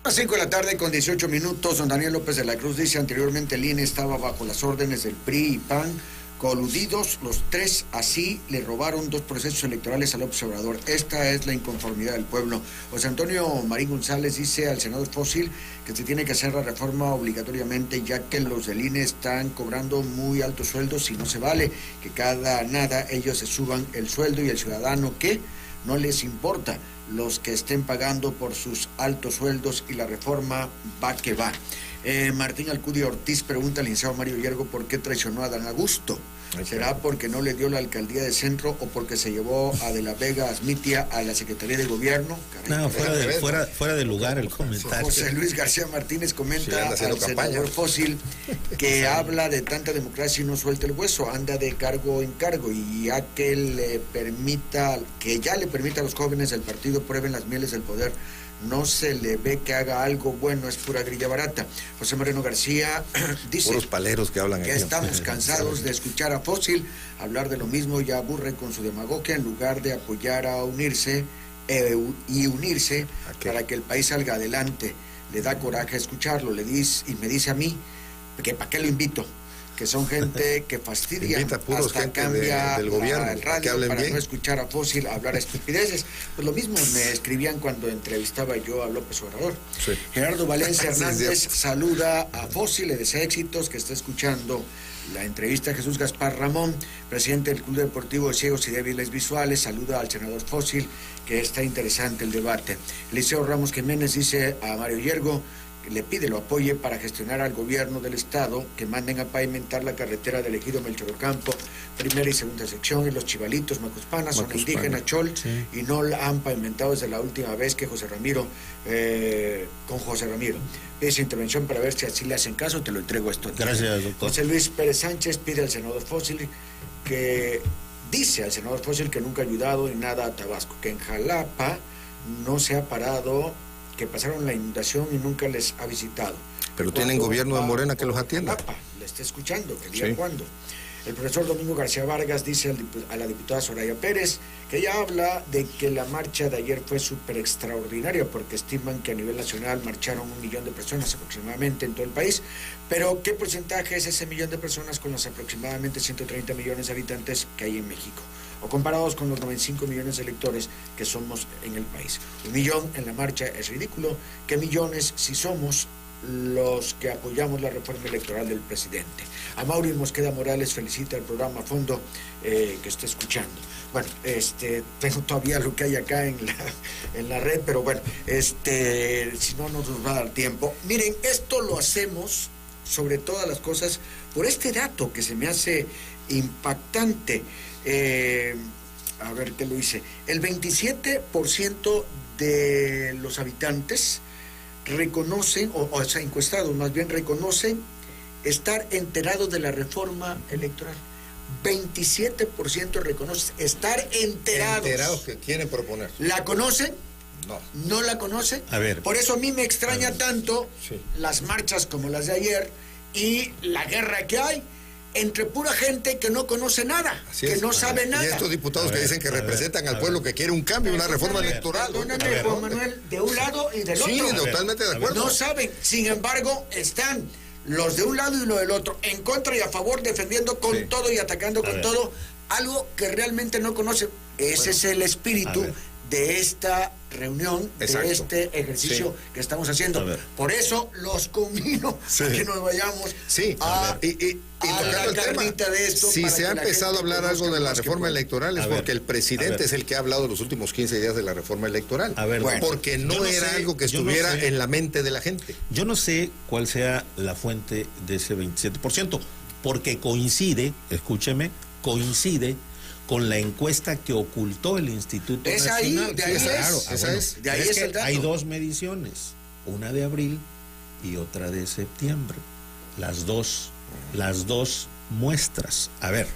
A las 5 de la tarde con 18 minutos, don Daniel López de la Cruz dice: anteriormente el INE estaba bajo las órdenes del PRI y PAN, coludidos los tres, así le robaron 2 procesos electorales al López Obrador. Esta es la inconformidad del pueblo. José Antonio Marín González dice al senador Fósil que se tiene que hacer la reforma obligatoriamente, ya que los del INE están cobrando muy altos sueldos y no se vale que cada nada ellos se suban el sueldo y el ciudadano que no les importa los que estén pagando por sus altos sueldos y la reforma va que va. Martín Alcudia Ortiz pregunta al licenciado Mario Yergo por qué traicionó a Dan Augusto. ¿Será porque no le dio la alcaldía de Centro o porque se llevó a De la Vega Asmitia a la Secretaría de Gobierno? No, fuera de lugar el comentario. José Luis García Martínez comenta al senador Fósil que habla de tanta democracia y no suelta el hueso, anda de cargo en cargo, y ya que ya le permita a los jóvenes del partido prueben las mieles del poder, no se le ve que haga algo bueno, es pura grilla barata. José Moreno García dice puros paleros que hablan que aquí. Estamos cansados de escuchar a Fósil hablar de lo mismo, ya aburre con su demagogia en lugar de apoyar a unirse para que el país salga adelante. Le da coraje escucharlo, me dice a mí que para qué lo invito, que son gente que fastidia, hasta cambia del gobierno, el radio para no escuchar a Fósil hablar estupideces. Pues lo mismo me escribían cuando entrevistaba yo a López Obrador. Sí. Gerardo Valencia Hernández saluda a Fósil, le desea éxitos, que está escuchando la entrevista a Jesús Gaspar Ramón, presidente del Club Deportivo de Ciegos y Débiles Visuales, saluda al senador Fósil, que está interesante el debate. Eliseo Ramos Jiménez dice a Mario Yergo, le pide lo apoye para gestionar al gobierno del estado, que manden a pavimentar la carretera del ejido Melchor Ocampo, primera y segunda sección, y los Chivalitos, Macuspana, zona indígena Chol, sí. Y no la han pavimentado desde la última vez que con José Ramiro, esa intervención para ver si así le hacen caso, te lo entrego esto. Gracias, doctor. José Luis Pérez Sánchez pide al senador Fósil que Dice al senador Fósil que nunca ha ayudado en nada a Tabasco, que en Jalapa no se ha parado, que pasaron la inundación y nunca les ha visitado. Pero tienen gobierno de Morena que los atienda. Jalapa, le está escuchando, que diga cuándo. El profesor Domingo García Vargas dice a la diputada Soraya Pérez que ella habla de que la marcha de ayer fue súper extraordinaria porque estiman que a nivel nacional marcharon 1 millón de personas aproximadamente en todo el país, pero ¿qué porcentaje es ese millón de personas con los aproximadamente 130 millones de habitantes que hay en México? O comparados con los 95 millones de electores que somos en el país. 1 millón en la marcha es ridículo, ¿qué millones si somos los que apoyamos la reforma electoral del presidente? A Mauri Mosqueda Morales felicita el programa a fondo que está escuchando. Bueno, tengo todavía lo que hay acá en la red, pero bueno, si no nos va a dar tiempo. Miren, esto lo hacemos sobre todas las cosas por este dato que se me hace impactante. A ver qué lo hice. El 27% de los habitantes reconocen, o sea, encuestados más bien, reconocen estar enterados de la reforma electoral. 27% reconocen estar enterados. Enterados que quieren proponer. ¿La conocen? No. ¿No la conocen? A ver. Por eso a mí me extraña tanto las marchas como las de ayer y la guerra que hay entre pura gente que no conoce nada, que no sabe nada. Y estos diputados que dicen que representan al pueblo, que quiere un cambio, una reforma electoral. Perdóname, Juan Manuel, de un lado y del otro. Sí, totalmente de acuerdo. No saben, sin embargo, están los de un lado y los del otro, en contra y a favor, defendiendo con todo y atacando con todo, algo que realmente no conocen. Ese es el espíritu de esta reunión, de este ejercicio que estamos haciendo. Por eso los convino a que nos vayamos a la carnita de esto. Si se ha empezado a hablar algo de la reforma electoral es porque el presidente es el que ha hablado los últimos 15 días de la reforma electoral. Porque no era algo que estuviera en la mente de la gente. Yo no sé cuál sea la fuente de ese 27%, porque coincide, escúcheme, coincide con la encuesta que ocultó el Instituto Nacional. De ahí es el dato. Hay dos mediciones, una de abril y otra de septiembre. Las dos muestras. A ver,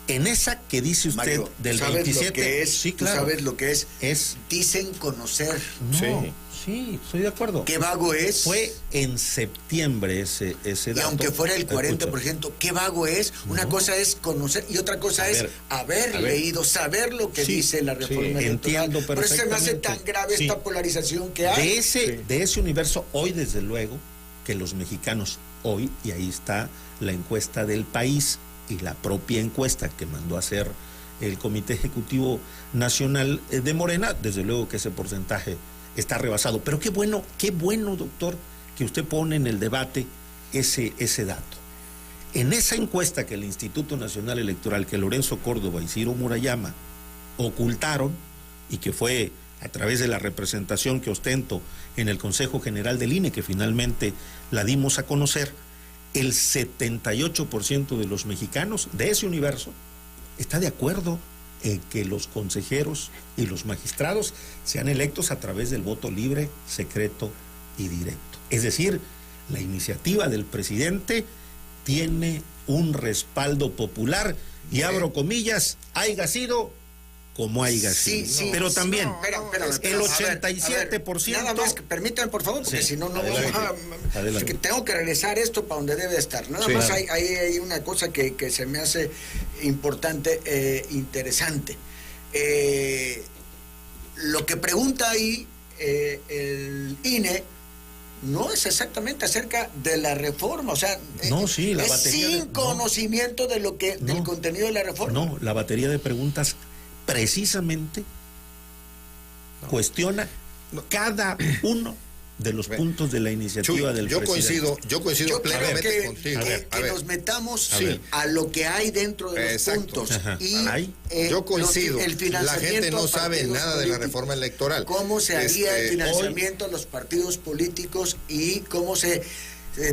en esa que dice usted, Mario, del ¿sabes 27? Lo que es? Sí, claro. ¿Tú sabes lo que es? Dicen conocer. No. Sí, estoy de acuerdo. ¿Qué vago es? Fue en septiembre ese dato. Y aunque fuera el 40%, ¿qué vago es? Una cosa es conocer y otra cosa es haber leído, saber lo que dice la reforma electoral. Entiendo perfectamente. Por eso se me hace tan grave esta polarización que hay. De ese universo, hoy desde luego, que los mexicanos hoy, y ahí está la encuesta del país y la propia encuesta que mandó a hacer el Comité Ejecutivo Nacional de Morena, desde luego que ese porcentaje está rebasado. Pero qué bueno, doctor, que usted pone en el debate ese dato. En esa encuesta que el Instituto Nacional Electoral, que Lorenzo Córdoba y Ciro Murayama ocultaron, y que fue a través de la representación que ostento en el Consejo General del INE, que finalmente la dimos a conocer, el 78% de los mexicanos de ese universo está de acuerdo en que los consejeros y los magistrados sean electos a través del voto libre, secreto y directo. Es decir, la iniciativa del presidente tiene un respaldo popular y abro comillas, haya sido como haya sido. Sí, pero también el 87%... Nada más, permítanme por favor, porque si no, no vamos a... Porque tengo que regresar esto para donde debe estar. Nada más hay una cosa que se me hace importante, interesante. Lo que pregunta ahí el INE no es exactamente acerca de la reforma, o sea, la es sin conocimiento de lo que del contenido de la reforma. No, la batería de preguntas precisamente cuestiona cada uno de los puntos de la iniciativa del presidente. Yo coincido plenamente contigo. Que nos metamos a lo que hay dentro de los puntos. Y yo coincido. La gente no sabe nada de la reforma electoral. ¿Cómo se haría el financiamiento a los partidos políticos y cómo se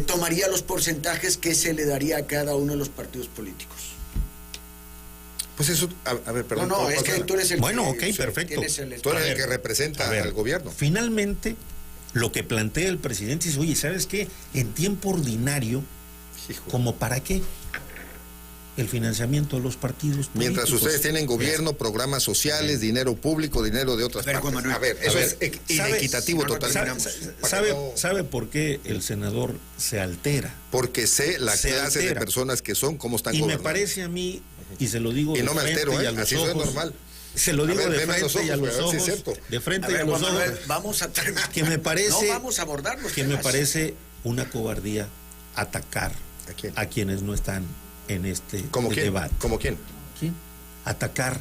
tomaría los porcentajes que se le daría a cada uno de los partidos políticos? Pues eso, a ver, perdón. No, es que tú eres el perfecto. Tú eres el que representa al gobierno. Finalmente, lo que plantea el presidente es, oye, ¿sabes qué? En tiempo ordinario, ¿como para qué? el financiamiento de los partidos políticos. Mientras ustedes tienen gobierno, programas sociales, dinero público, dinero de otras partes. Manuel, a ver, eso es inequitativo totalmente. ¿Sabe por qué el senador se altera? Porque sé la clase de personas que son, cómo están gobernando. Y me parece a mí, y se lo digo y no me altero, y a los así ojos, es normal. Se lo digo de frente y a los ojos, de frente y a los ojos, vamos a terminar. Que me parece, no vamos a abordar los que temas. me parece una cobardía atacar a quienes no están en este debate. ¿Cómo quién? ¿Quién? Atacar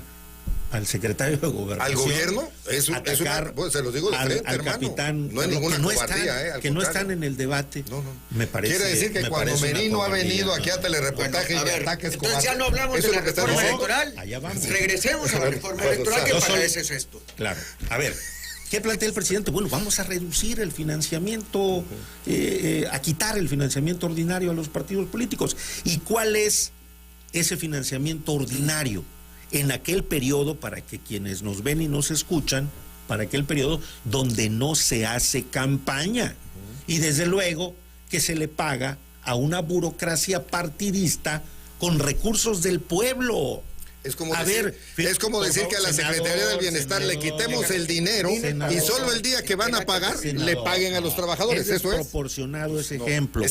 al secretario de Gobernación. ¿Al gobierno? Se lo digo de frente, al hermano. Capitán, no hay ninguna cobardía, que no están en el debate. No. Me parece. Quiere decir que cuando Merino ha venido aquí a telereportaje y ataques como. Entonces ya no hablamos de la reforma electoral. Allá vamos. Regresemos a la reforma electoral, que para eso es esto. Claro. A ver. ¿Qué plantea el presidente? Bueno, vamos a reducir el financiamiento, a quitar el financiamiento ordinario a los partidos políticos. ¿Y cuál es ese financiamiento ordinario en aquel periodo, para que quienes nos ven y nos escuchan, para aquel periodo donde no se hace campaña? Y desde luego que se le paga a una burocracia partidista con recursos del pueblo. Es como decir que a la Secretaría del Bienestar le quitemos el dinero y solo el día que van a pagar le paguen a los trabajadores. Es desproporcionado ese ejemplo,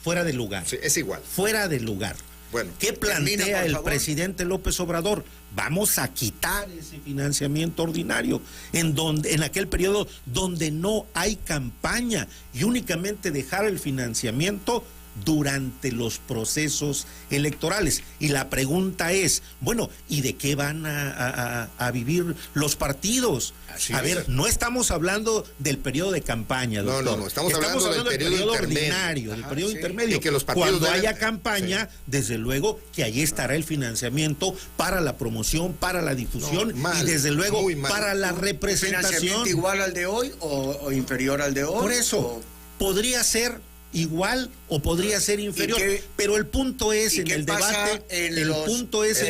fuera de lugar. Sí, es igual. Fuera de lugar. Bueno, ¿qué plantea el presidente López Obrador? Vamos a quitar ese financiamiento ordinario en aquel periodo donde no hay campaña y únicamente dejar el financiamiento durante los procesos electorales. Y la pregunta es, bueno, ¿y de qué van a vivir los partidos? A ver, no estamos hablando del periodo de campaña, doctor. No, estamos hablando del periodo ordinario, del periodo intermedio. Y que los partidos cuando haya campaña, desde luego que ahí estará el financiamiento para la promoción, para la difusión y desde luego para la representación. ¿Financiamiento igual al de hoy o inferior al de hoy? Por eso, podría ser igual o podría ser inferior, pero el punto es en el debate, en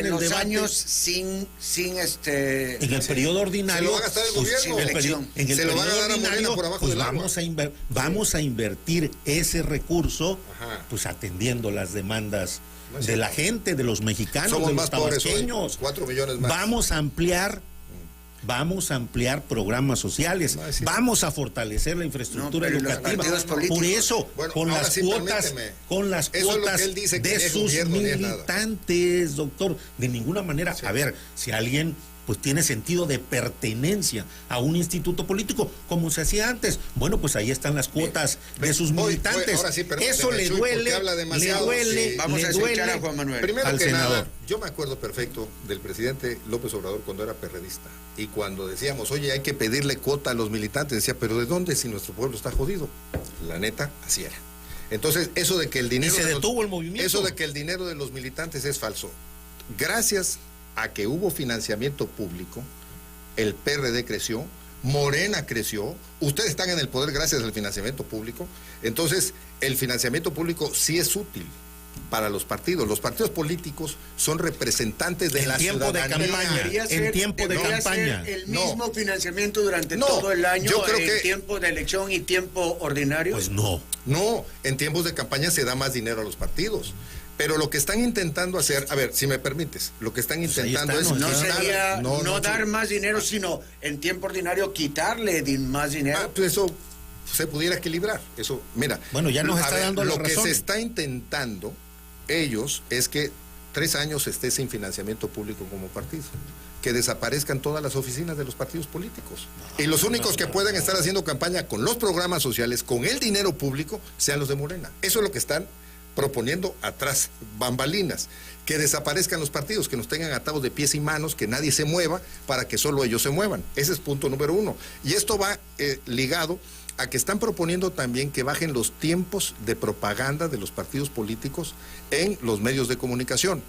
los años sin en el periodo ordinario se lo va a gastar el gobierno, en el se lo van a dar a Morena por abajo del agua. Vamos a invertir ese recurso, pues atendiendo las demandas de la gente, de los mexicanos, somos de los más pobres tabasqueños. 4 millones más. Vamos a ampliar programas sociales, vamos a fortalecer la infraestructura educativa. Por eso, con las cuotas de sus militantes, doctor, de ninguna manera. A ver, si alguien pues tiene sentido de pertenencia a un instituto político, como se hacía antes, bueno, pues ahí están las cuotas de sus militantes. Eso le duele, Vamos a escuchar a Juan Manuel. Primero que nada, yo me acuerdo perfecto del presidente López Obrador cuando era perredista, y cuando decíamos, oye, hay que pedirle cuota a los militantes, decía, pero ¿de dónde si nuestro pueblo está jodido? La neta, así era. Entonces, eso de que el dinero... Y se detuvo el movimiento. Eso de que el dinero de los militantes es falso. Gracias a que hubo financiamiento público, el PRD creció, Morena creció, ustedes están en el poder gracias al financiamiento público. Entonces, el financiamiento público sí es útil para los partidos. Los partidos políticos son representantes de la ciudadanía. En tiempo de campaña. El mismo financiamiento durante todo el año, yo creo que tiempo de elección y tiempo ordinario. Pues no. No, en tiempos de campaña se da más dinero a los partidos. Pero lo que están intentando hacer, a ver, si me permites, lo que están intentando es... No sería dar más dinero, sino en tiempo ordinario quitarle más dinero. Pues eso se pudiera equilibrar. Eso, mira. Bueno, ya nos está dando la razón. Lo que se está intentando ellos es que 3 años esté sin financiamiento público como partido. Que desaparezcan todas las oficinas de los partidos políticos. Y los únicos que puedan estar haciendo campaña con los programas sociales, con el dinero público, sean los de Morena. Eso es lo que están proponiendo atrás, bambalinas, que desaparezcan los partidos, que nos tengan atados de pies y manos, que nadie se mueva, para que solo ellos se muevan. Ese es punto número 1. Y esto va ligado a que están proponiendo también que bajen los tiempos de propaganda de los partidos políticos en los medios de comunicación.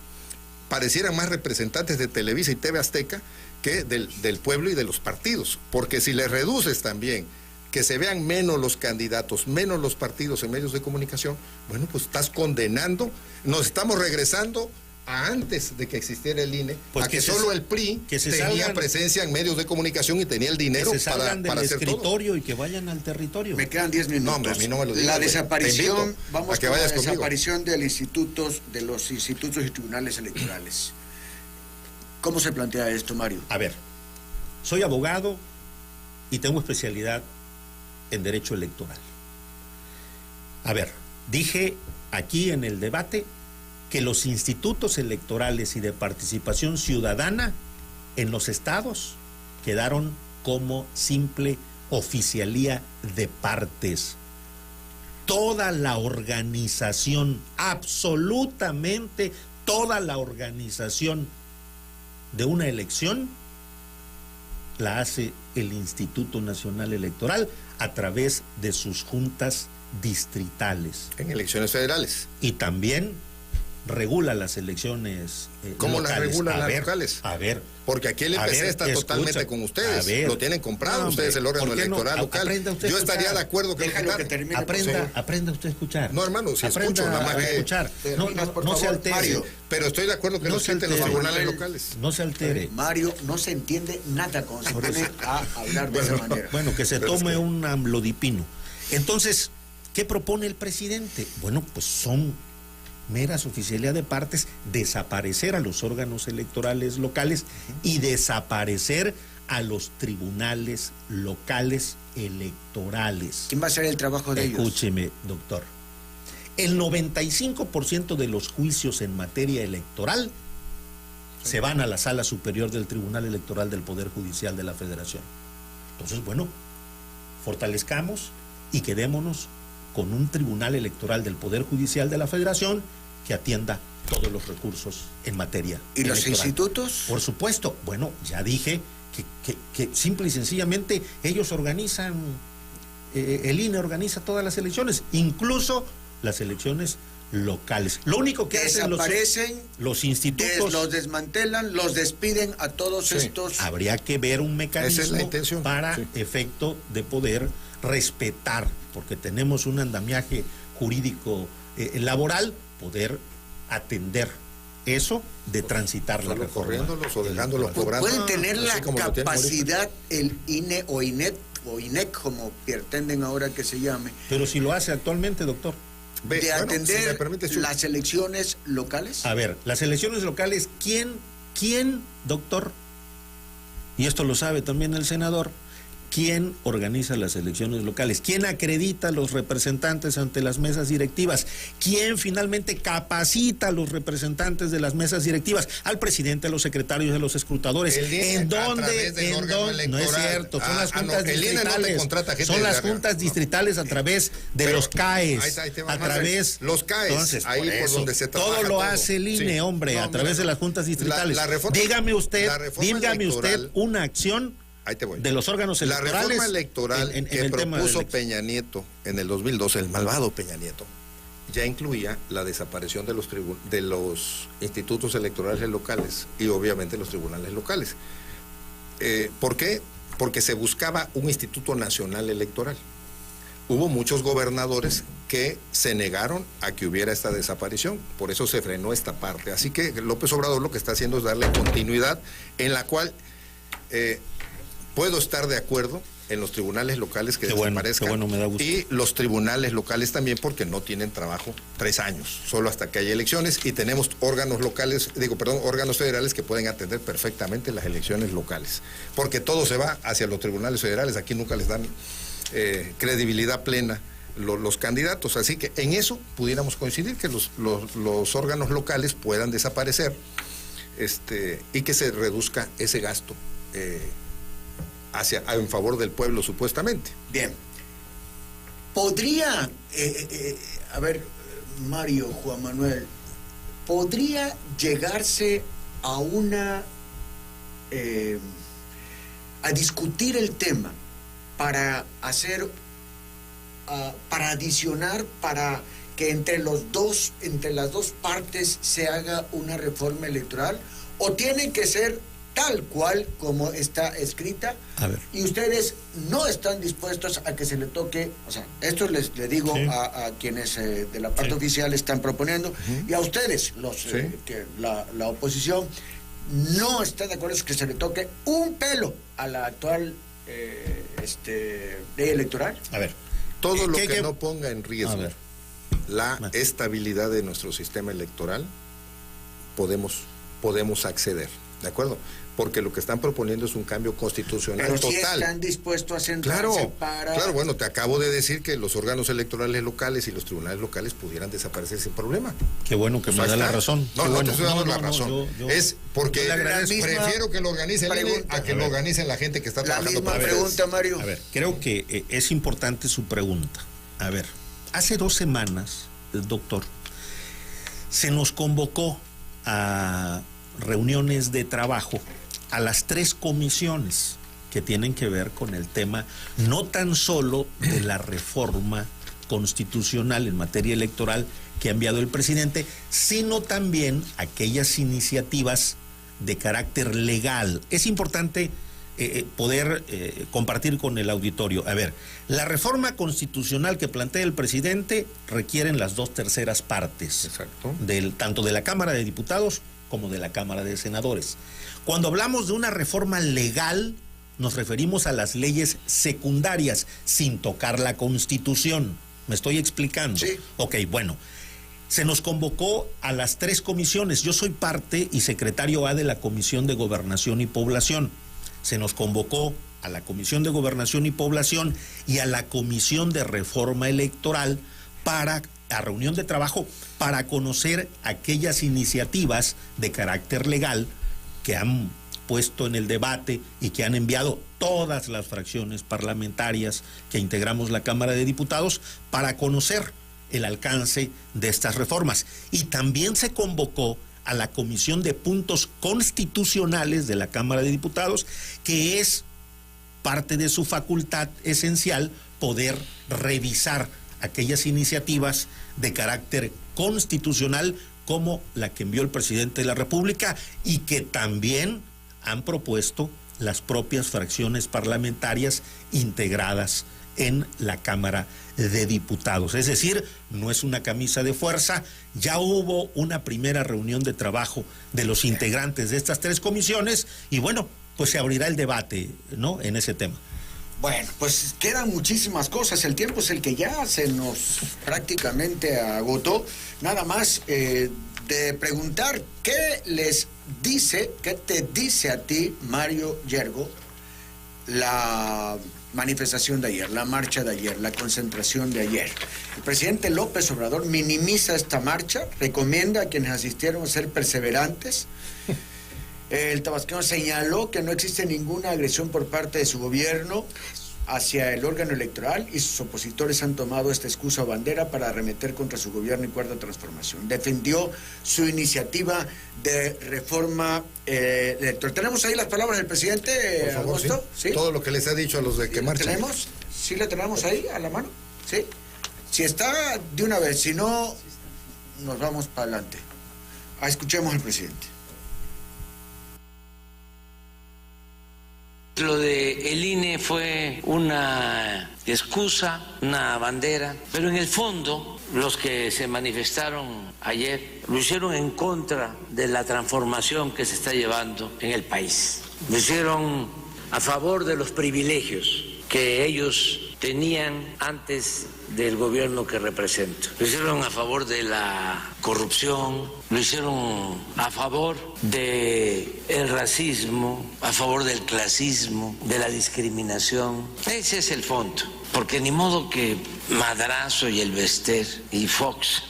Parecieran más representantes de Televisa y TV Azteca que del pueblo y de los partidos, porque si les reduces también que se vean menos los candidatos, menos los partidos en medios de comunicación, bueno, pues estás condenando, nos estamos regresando antes de que existiera el INE, pues a que solo el PRI tenía presencia en medios de comunicación y tenía el dinero para hacer escritorio todo. Y que vayan al territorio. Me quedan 10 minutos. No, hombre, a mí no me lo digas. La desaparición, vamos con la desaparición de los institutos y tribunales electorales. ¿Cómo se plantea esto, Mario? A ver, soy abogado y tengo especialidad en derecho electoral. A ver, dije aquí en el debate que los institutos electorales y de participación ciudadana en los estados quedaron como simple oficialía de partes. Toda la organización, absolutamente toda la organización de una elección la hace el Instituto Nacional Electoral a través de sus juntas distritales. En elecciones federales. Y también regula las elecciones ¿Cómo locales. las regulan las locales? A ver. Porque aquí el IPC está totalmente con ustedes. Lo tienen comprado ustedes, el órgano electoral local. Yo estaría de acuerdo que aprenda usted a escuchar. No, hermano, si escucho, nada más que escuchar. No se altere. Mario, pero estoy de acuerdo que no se altere los tribunales locales. No se altere. Mario, no se entiende nada cuando se pone a hablar de esa manera. Bueno, que se tome un amlodipino. Entonces, ¿qué propone el presidente? Bueno, pues son meras oficialidad de partes, desaparecer a los órganos electorales locales y desaparecer a los tribunales locales electorales. ¿Quién va a hacer el trabajo de ellos? Escúcheme, doctor. El 95% de los juicios en materia electoral se van a la Sala Superior del Tribunal Electoral del Poder Judicial de la Federación. Entonces, bueno, fortalezcamos y quedémonos con un Tribunal Electoral del Poder Judicial de la Federación que atienda todos los recursos en materia ¿Y electoral. Los institutos? Por supuesto. Bueno, ya dije que simple y sencillamente ellos organizan, el INE organiza todas las elecciones, incluso las elecciones locales. Lo único que hacen los institutos, los desmantelan, los despiden a todos estos. Habría que ver un mecanismo Esa es la intención. Para efecto de poder respetar, porque tenemos un andamiaje jurídico laboral, poder atender eso de transitar la reforma. Corriéndolos o dejándolos cobrando. Pueden tener la capacidad el INE o INEC, como pretenden ahora que se llame. Pero si lo hace actualmente, doctor. De atender las elecciones locales. A ver, las elecciones locales, ¿quién, doctor? Y esto lo sabe también el senador. ¿Quién organiza las elecciones locales? ¿Quién acredita a los representantes ante las mesas directivas? ¿Quién finalmente capacita a los representantes de las mesas directivas? Al presidente, a los secretarios, a los escrutadores. ¿En dónde? No es cierto, son las juntas distritales. Son las juntas distritales a través de los CAES. A través los CAES. Entonces, ahí por donde se trabaja todo lo hace el INE, hombre, a través de las juntas distritales. Dígame usted una acción de los órganos electorales. La reforma electoral que propuso Peña Nieto en el 2012, el malvado Peña Nieto, ya incluía la desaparición de los institutos electorales locales y obviamente los tribunales locales. ¿Por qué? Porque se buscaba un instituto nacional electoral. Hubo muchos gobernadores que se negaron a que hubiera esta desaparición, por eso se frenó esta parte. Así que López Obrador lo que está haciendo es darle continuidad, en la cual puedo estar de acuerdo en los tribunales locales que desaparezcan, me da gusto. Y los tribunales locales también, porque no tienen trabajo 3 años, solo hasta que haya elecciones, y tenemos órganos federales que pueden atender perfectamente las elecciones locales, porque todo se va hacia los tribunales federales, aquí nunca les dan credibilidad plena los candidatos, así que en eso pudiéramos coincidir, que los órganos locales puedan desaparecer, y que se reduzca ese gasto en favor del pueblo, supuestamente. Bien. ¿Podría, a ver, Mario, Juan Manuel, podría llegarse a a discutir el tema para adicionar, para que entre las dos partes se haga una reforma electoral, o tiene que ser tal cual como está escrita, y ustedes no están dispuestos a que se le toque, o sea, esto le digo a quienes de la parte oficial están proponiendo, y a ustedes, que la oposición, no está de acuerdo en que se le toque un pelo a la actual ley electoral. A ver, todo lo que no ponga en riesgo la estabilidad de nuestro sistema electoral, podemos acceder, ¿de acuerdo? Porque lo que están proponiendo es un cambio constitucional pero total. Si están dispuestos a sentarse Claro, bueno, te acabo de decir que los órganos electorales locales y los tribunales locales pudieran desaparecer sin problema. Qué bueno que me da la razón. No te estoy dando la razón. Es porque prefiero que lo organice el INE a que lo organice la gente que está trabajando. La misma pregunta, Mario. A ver, creo que es importante su pregunta. A ver, hace 2 semanas, doctor, se nos convocó a reuniones de trabajo a las 3 comisiones que tienen que ver con el tema no tan solo de la reforma constitucional en materia electoral que ha enviado el presidente, sino también aquellas iniciativas de carácter legal. Es importante poder compartir con el auditorio. A ver, la reforma constitucional que plantea el presidente requieren las 2/3 partes. Exacto. Tanto de la Cámara de Diputados como de la Cámara de Senadores. Cuando hablamos de una reforma legal, nos referimos a las leyes secundarias, sin tocar la Constitución. ¿Me estoy explicando? Sí. Ok, bueno. Se nos convocó a las 3 comisiones. Yo soy parte y secretario A de la Comisión de Gobernación y Población. Se nos convocó a la Comisión de Gobernación y Población y a la Comisión de Reforma Electoral a reunión de trabajo para conocer aquellas iniciativas de carácter legal que han puesto en el debate y que han enviado todas las fracciones parlamentarias que integramos la Cámara de Diputados para conocer el alcance de estas reformas. Y también se convocó a la Comisión de Puntos Constitucionales de la Cámara de Diputados, que es parte de su facultad esencial poder revisar aquellas iniciativas de carácter constitucional como la que envió el presidente de la República y que también han propuesto las propias fracciones parlamentarias integradas en la Cámara de Diputados. Es decir, no es una camisa de fuerza. Ya hubo una primera reunión de trabajo de los integrantes de estas 3 comisiones y bueno, pues se abrirá el debate, ¿no?, en ese tema. Bueno, pues quedan muchísimas cosas. El tiempo es el que ya se nos prácticamente agotó. Nada más de preguntar qué te dice a ti, Mario Yergo, la manifestación de ayer, la marcha de ayer, la concentración de ayer. El presidente López Obrador minimiza esta marcha, recomienda a quienes asistieron a ser perseverantes. El tabasqueño señaló que no existe ninguna agresión por parte de su gobierno hacia el órgano electoral y sus opositores han tomado esta excusa o bandera para arremeter contra su gobierno y Cuarta Transformación. Defendió su iniciativa de reforma electoral. ¿Tenemos ahí las palabras del presidente? Por favor, Augusto? ¿Sí? Todo lo que les ha dicho a los de que marchan. ¿Tenemos? ¿Sí la tenemos ahí a la mano? ¿Sí? Si está, de una vez. Si no, nos vamos para adelante. Escuchemos al presidente. Lo de el INE fue una excusa, una bandera, pero en el fondo los que se manifestaron ayer lo hicieron en contra de la transformación que se está llevando en el país. Lo hicieron a favor de los privilegios que ellos tenían antes del gobierno que represento. Lo hicieron a favor de la corrupción, lo hicieron a favor del racismo, a favor del clasismo, de la discriminación. Ese es el fondo, porque ni modo que Madrazo y Elvester y Fox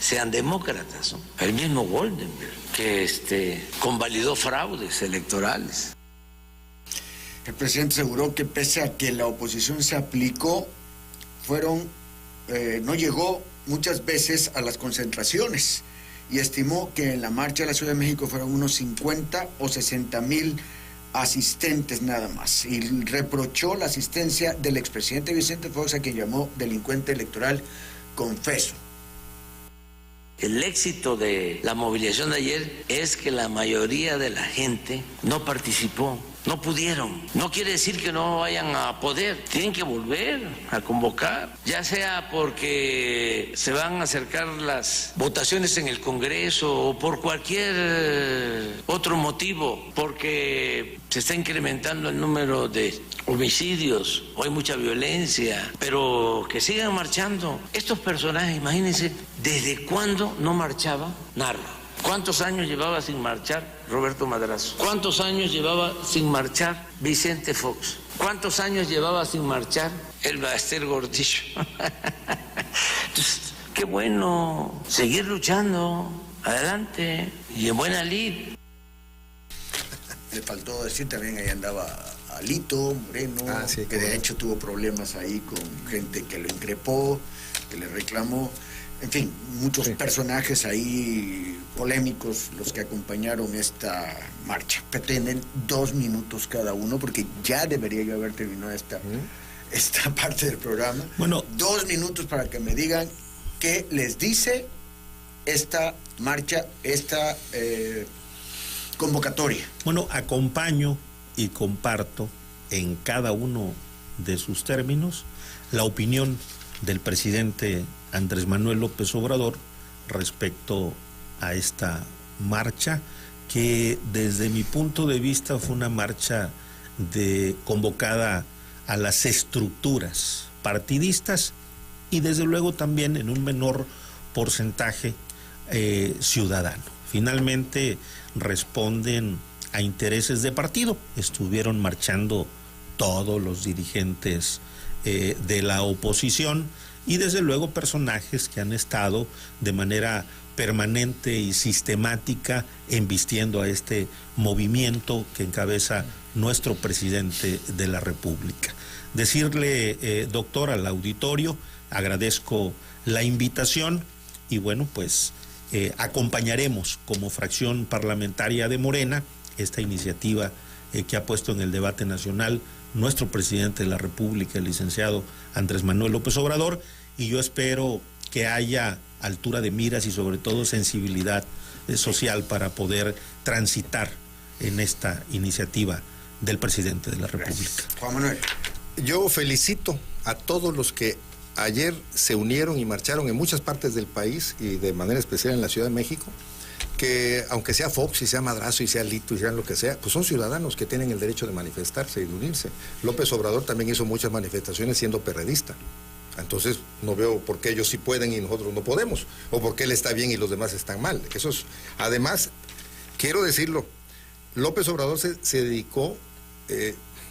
sean demócratas, ¿no? El mismo Goldenberg, que convalidó fraudes electorales. El presidente aseguró que pese a que la oposición se aplicó, no llegó muchas veces a las concentraciones y estimó que en la marcha de la Ciudad de México fueron unos 50 o 60 mil asistentes nada más. Y reprochó la asistencia del expresidente Vicente Fox, a quien llamó delincuente electoral confeso. El éxito de la movilización de ayer es que la mayoría de la gente no participó. No pudieron. No quiere decir que no vayan a poder. Tienen que volver a convocar, ya sea porque se van a acercar las votaciones en el Congreso o por cualquier otro motivo, porque se está incrementando el número de homicidios, o hay mucha violencia, pero que sigan marchando. Estos personajes, imagínense, ¿desde cuándo no marchaba Narro? ¿Cuántos años llevaba sin marchar Roberto Madrazo? ¿Cuántos años llevaba sin marchar Vicente Fox? ¿Cuántos años llevaba sin marchar el Baester Gordillo? Entonces, qué bueno seguir luchando, adelante, y en buena lid. Le faltó decir también, ahí andaba Alito Moreno, sí, que de hecho tuvo problemas ahí con gente que lo increpó, que le reclamó. En fin, muchos personajes ahí polémicos los que acompañaron esta marcha. Pretenden 2 minutos cada uno, porque ya debería yo haber terminado esta parte del programa. Bueno, 2 minutos para que me digan qué les dice esta marcha, esta convocatoria. Bueno, acompaño y comparto en cada uno de sus términos la opinión del presidente Andrés Manuel López Obrador respecto a esta marcha, que desde mi punto de vista fue una marcha convocada a las estructuras partidistas y desde luego también en un menor porcentaje ciudadano. Finalmente responden a intereses de partido. Estuvieron marchando todos los dirigentes de la oposición y desde luego personajes que han estado de manera permanente y sistemática embistiendo a este movimiento que encabeza nuestro presidente de la República. Decirle, doctor, al auditorio, agradezco la invitación y bueno, pues acompañaremos como fracción parlamentaria de Morena esta iniciativa que ha puesto en el debate nacional nuestro presidente de la República, el licenciado Andrés Manuel López Obrador, y yo espero que haya altura de miras y sobre todo sensibilidad social para poder transitar en esta iniciativa del presidente de la República. Gracias. Juan Manuel. Yo felicito a todos los que ayer se unieron y marcharon en muchas partes del país y de manera especial en la Ciudad de México, que aunque sea Fox y sea Madrazo y sea Lito y sean lo que sea, pues son ciudadanos que tienen el derecho de manifestarse y de unirse. López Obrador también hizo muchas manifestaciones siendo perredista. Entonces no veo por qué ellos sí pueden y nosotros no podemos, o por qué él está bien y los demás están mal. Eso es, además, quiero decirlo, López Obrador se dedicó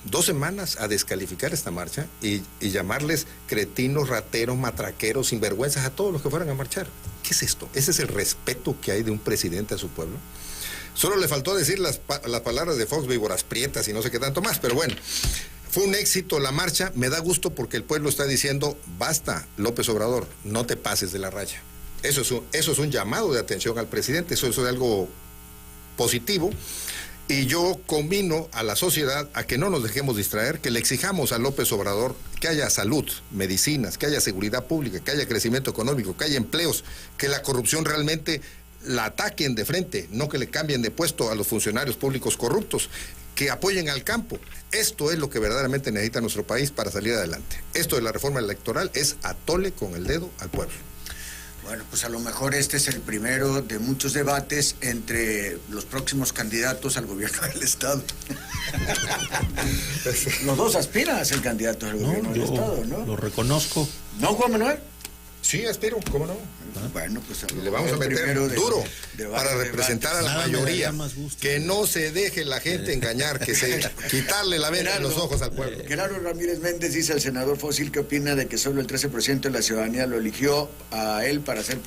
2 semanas a descalificar esta marcha y llamarles cretinos, rateros, matraqueros, sinvergüenzas a todos los que fueran a marchar. ¿Qué es esto? ¿Ese es el respeto que hay de un presidente a su pueblo? Solo le faltó decir las palabras de Fox, víboras prietas y no sé qué tanto más, pero bueno, fue un éxito la marcha. Me da gusto porque el pueblo está diciendo, basta, López Obrador, no te pases de la raya. Eso es un llamado de atención al presidente, eso es algo positivo. Y yo convino a la sociedad a que no nos dejemos distraer, que le exijamos a López Obrador que haya salud, medicinas, que haya seguridad pública, que haya crecimiento económico, que haya empleos, que la corrupción realmente la ataquen de frente, no que le cambien de puesto a los funcionarios públicos corruptos, que apoyen al campo. Esto es lo que verdaderamente necesita nuestro país para salir adelante. Esto de la reforma electoral es atole con el dedo al pueblo. Bueno, pues a lo mejor este es el primero de muchos debates entre los próximos candidatos al gobierno del Estado. Los dos aspiran a ser candidatos al gobierno del Estado, ¿no? Lo reconozco. ¿No, Juan Manuel? Sí, aspiro, ¿cómo no? Bueno, pues le vamos a meter duro para representar a la mayoría, que no se deje la gente engañar, quitarle la venda de los ojos al pueblo. Gerardo Ramírez Méndez dice al senador Fósil que opina de que solo el 13% de la ciudadanía lo eligió a él para ser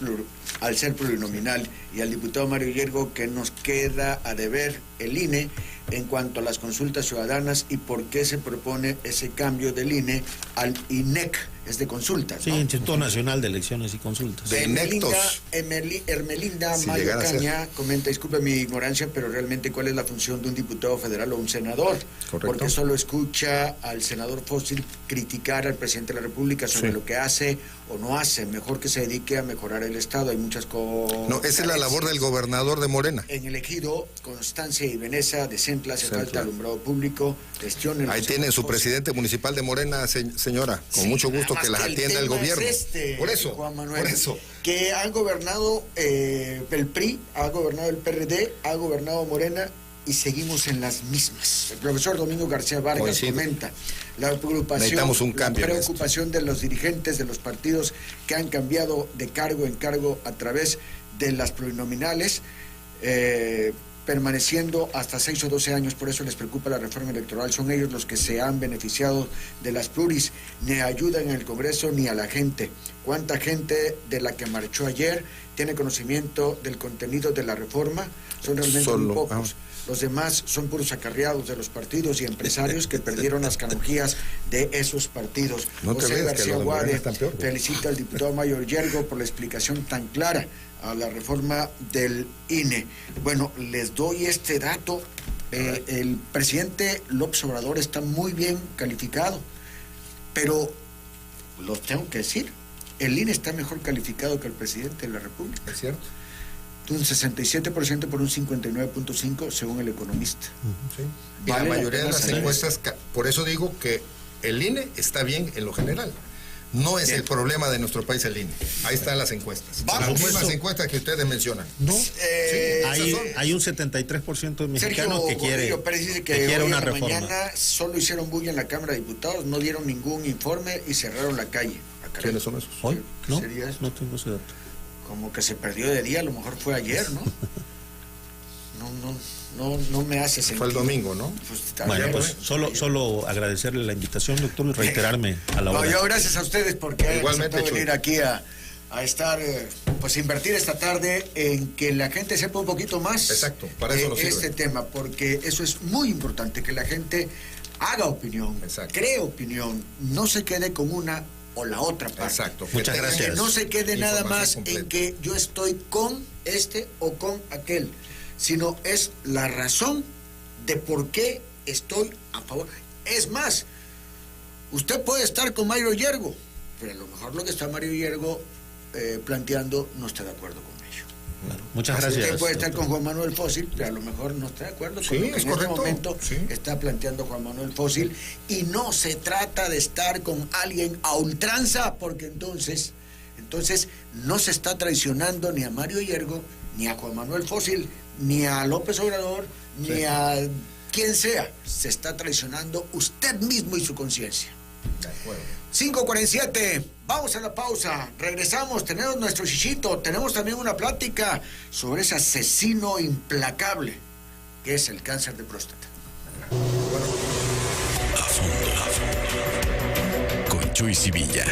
al ser plurinominal, y al diputado Mario Yergo que nos queda a deber el INE en cuanto a las consultas ciudadanas y por qué se propone ese cambio del INE al INEC, es de consultas, sí, ¿no? Instituto Nacional de Elecciones y Consultas. Hermelinda si Mario Caña comenta, disculpe mi ignorancia, pero realmente ¿cuál es la función de un diputado federal o un senador? Correcto. Porque solo escucha al senador Fósil criticar al presidente de la República sobre lo que hace o no hace, mejor que se dedique a mejorar el Estado. Hay muchas cosas. No, esa es la labor del gobernador de Morena. En el ejido, Constancia y Veneza, de Centla, hace falta alumbrado público, gestión. Ahí tiene su presidente municipal de Morena, señora, con mucho gusto que las atienda el gobierno. Por eso, Juan Manuel, que han gobernado el PRI, ha gobernado el PRD, ha gobernado Morena, y seguimos en las mismas. El profesor Domingo García Vargas comenta la preocupación de los dirigentes de los partidos que han cambiado de cargo en cargo a través de las plurinominales, permaneciendo hasta 6 o 12 años. Por eso les preocupa la reforma electoral. Son ellos los que se han beneficiado de las pluris, ni ayudan en el Congreso ni a la gente. ¿Cuánta gente de la que marchó ayer tiene conocimiento del contenido de la reforma? Son realmente muy pocos. Los demás son puros acarreados de los partidos y empresarios que perdieron las canonjías de esos partidos. José García Guade felicita al diputado Mario Yergo por la explicación tan clara a la reforma del INE. Bueno, les doy este dato. El presidente López Obrador está muy bien calificado, pero lo tengo que decir, el INE está mejor calificado que el presidente de la República. Es cierto. Un 67% por un 59.5% según el economista. Sí. Y la mayoría de las encuestas, por eso digo que el INE está bien en lo general. No es el problema de nuestro país el INE. Ahí están las encuestas. Las mismas encuestas que ustedes mencionan. No. Hay un 73% de mexicanos que quiere una reforma. Mañana solo hicieron bulla en la Cámara de Diputados, no dieron ningún informe y cerraron la calle. ¿Quiénes son esos? ¿Hoy? No tengo ese dato. Como que se perdió de día, a lo mejor fue ayer, ¿no? No me hace sentido. Fue el domingo, ¿no? Pues solo agradecerle la invitación, doctor, y reiterarme a la hora. Yo gracias a ustedes porque han venir aquí a estar, pues invertir esta tarde en que la gente sepa un poquito más. Exacto, para eso nos este tema, porque eso es muy importante, que la gente haga opinión, cree opinión, no se quede con una o la otra parte. Exacto. Muchas gracias. Que no se quede nada más en que yo estoy con este o con aquel, sino es la razón de por qué estoy a favor. Es más, usted puede estar con Mario Yergo, pero a lo mejor lo que está Mario Yergo planteando no está de acuerdo con ello. Claro. Muchas gracias. Usted puede estar con Juan Manuel Fósil, pero a lo mejor no está de acuerdo con lo que en este momento está planteando Juan Manuel Fósil. Y no se trata de estar con alguien a ultranza, porque entonces no se está traicionando ni a Mario Yergo, ni a Juan Manuel Fósil, ni a López Obrador, ni a quien sea. Se está traicionando usted mismo y su conciencia. De acuerdo. 5:47, vamos a la pausa, regresamos, tenemos nuestro chichito, tenemos también una plática sobre ese asesino implacable que es el cáncer de próstata. A fondo, con Joyce Villa.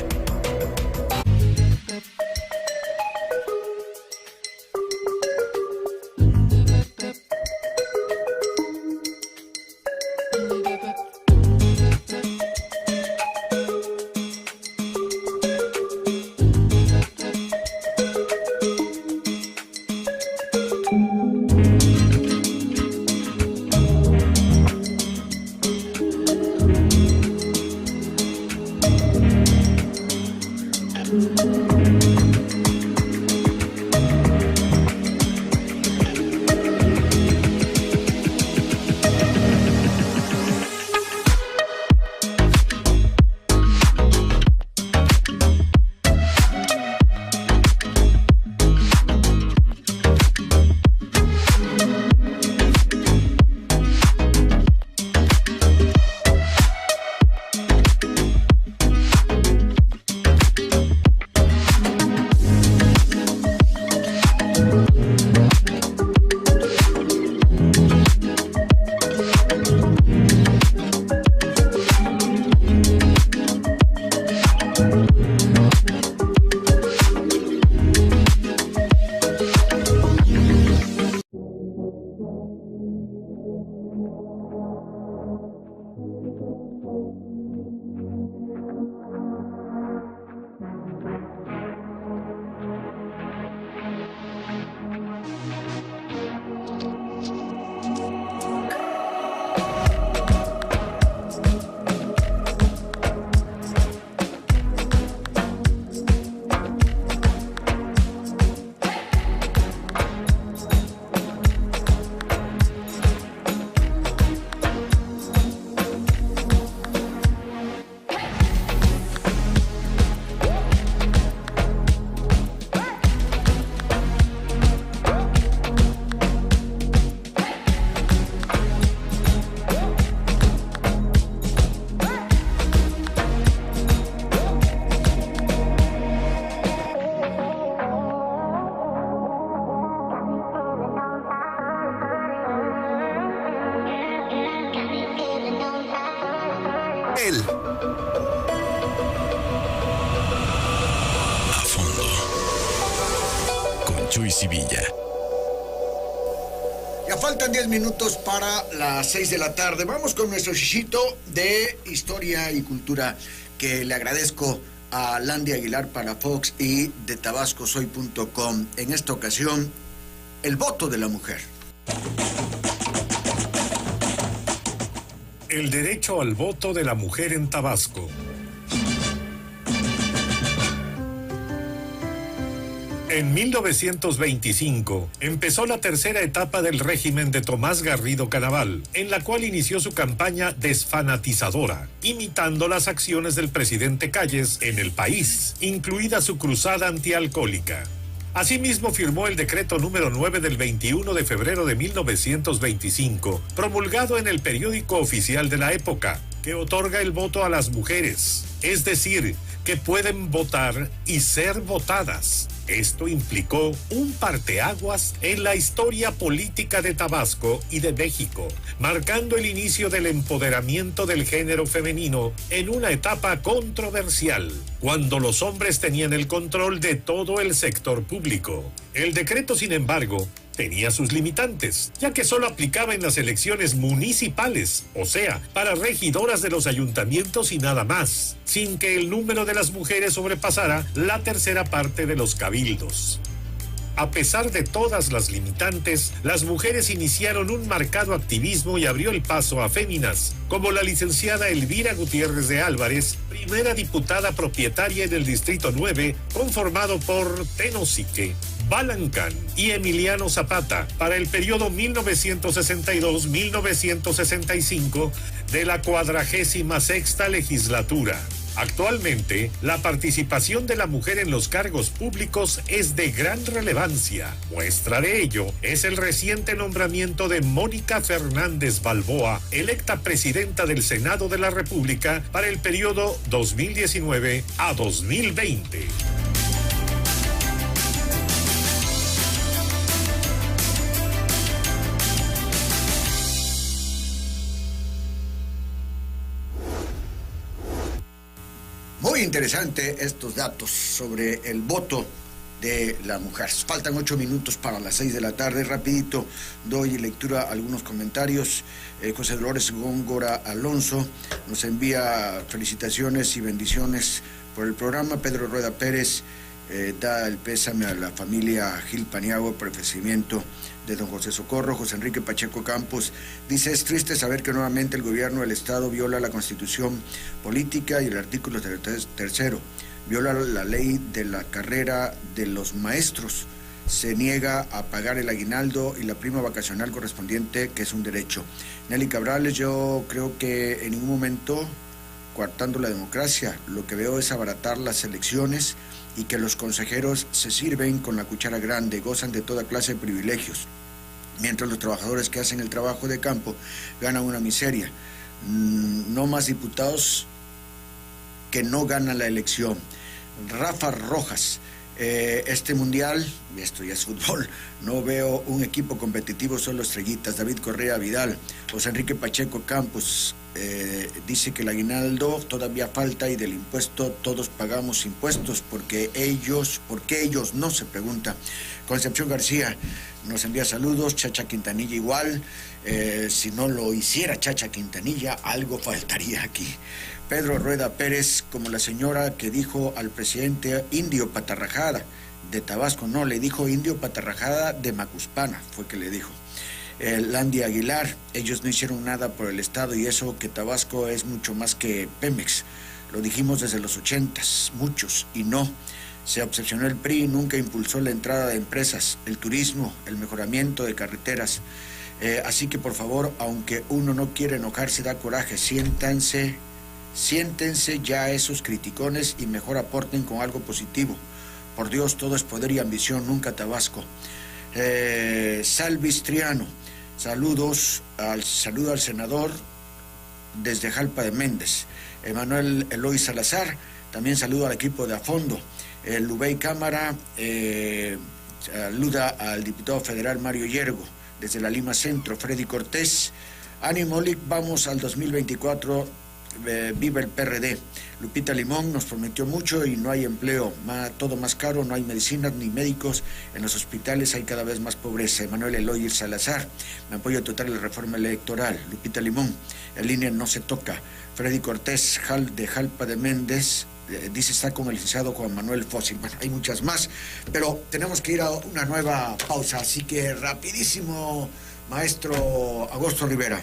él. A fondo. Con Joyce Villa. Ya faltan 10 minutos para las 6 de la tarde. Vamos con nuestro chichito de historia y cultura, que le agradezco a Landy Aguilar para Fox y de tabascosoy.com. En esta ocasión, el voto de la mujer. El derecho al voto de la mujer en Tabasco. En 1925 empezó la tercera etapa del régimen de Tomás Garrido Canaval, en la cual inició su campaña desfanatizadora, imitando las acciones del presidente Calles en el país, incluida su cruzada antialcohólica. Asimismo, firmó el decreto número 9 del 21 de febrero de 1925, promulgado en el periódico oficial de la época, que otorga el voto a las mujeres, es decir, que pueden votar y ser votadas. Esto implicó un parteaguas en la historia política de Tabasco y de México, marcando el inicio del empoderamiento del género femenino en una etapa controversial, cuando los hombres tenían el control de todo el sector público. El decreto, sin embargo, tenía sus limitantes, ya que solo aplicaba en las elecciones municipales, o sea, para regidoras de los ayuntamientos y nada más, sin que el número de las mujeres sobrepasara la tercera parte de los cabildos. A pesar de todas las limitantes, las mujeres iniciaron un marcado activismo y abrió el paso a féminas, como la licenciada Elvira Gutiérrez de Álvarez, primera diputada propietaria en el Distrito 9, conformado por Tenosique, Balancán y Emiliano Zapata, para el periodo 1962-1965 de la 46ª legislatura. Actualmente, la participación de la mujer en los cargos públicos es de gran relevancia. Muestra de ello es el reciente nombramiento de Mónica Fernández Balboa, electa presidenta del Senado de la República para el periodo 2019 a 2020. Muy interesante estos datos sobre el voto de la mujer. Faltan 8 minutos para las 6 de la tarde. Rapidito doy lectura a algunos comentarios. José Dolores Góngora Alonso nos envía felicitaciones y bendiciones por el programa. Pedro Rueda Pérez da el pésame a la familia Gil Paniagua por el fallecimiento de don José Socorro. José Enrique Pacheco Campos dice: es triste saber que nuevamente el gobierno del Estado viola la Constitución política y el artículo 3º, viola la ley de la carrera de los maestros, se niega a pagar el aguinaldo y la prima vacacional correspondiente, que es un derecho. Nelly Cabrales: yo creo que en ningún momento coartando la democracia, lo que veo es abaratar las elecciones y que los consejeros se sirven con la cuchara grande, gozan de toda clase de privilegios, mientras los trabajadores que hacen el trabajo de campo ganan una miseria. No más diputados que no ganan la elección. Rafa Rojas: este mundial, y esto ya es fútbol, no veo un equipo competitivo, solo estrellitas. David Correa Vidal. José Enrique Pacheco Campos dice que el aguinaldo todavía falta y del impuesto todos pagamos impuestos, ¿por qué ellos no?, se pregunta. Concepción García nos envía saludos. Chacha Quintanilla igual, si no lo hiciera Chacha Quintanilla, algo faltaría aquí. Pedro Rueda Pérez: como la señora que dijo al presidente indio patarrajada de Tabasco, no, le dijo indio patarrajada de Macuspana, fue que le dijo. Landy Aguilar: ellos no hicieron nada por el Estado y eso que Tabasco es mucho más que Pemex. Lo dijimos desde los 80s, muchos, y no. Se obsesionó el PRI, nunca impulsó la entrada de empresas, el turismo, el mejoramiento de carreteras. Así que por favor, aunque uno no quiere enojarse, da coraje, siéntense ya esos criticones y mejor aporten con algo positivo. Por Dios, todo es poder y ambición, nunca Tabasco. Salvis Triano: saludo al senador desde Jalpa de Méndez. Emanuel Eloy Salazar: también saludo al equipo de A Fondo. Lubey Cámara saluda al diputado federal Mario Yergo desde la Lima Centro. Freddy Cortés: ánimo Lic, vamos al 2024 viva el PRD. Lupita Limón nos prometió mucho y no hay empleo, todo más caro, no hay medicinas ni médicos, en los hospitales hay cada vez más pobreza. Emanuel Eloy Salazar, me apoyo total a la reforma electoral. Lupita Limón, el INE no se toca. Freddy Cortés, de Jalpa de Méndez, dice está con el licenciado Juan Manuel Fósil. Bueno, hay muchas más, pero tenemos que ir a una nueva pausa, así que rapidísimo, maestro Augusto Rivera.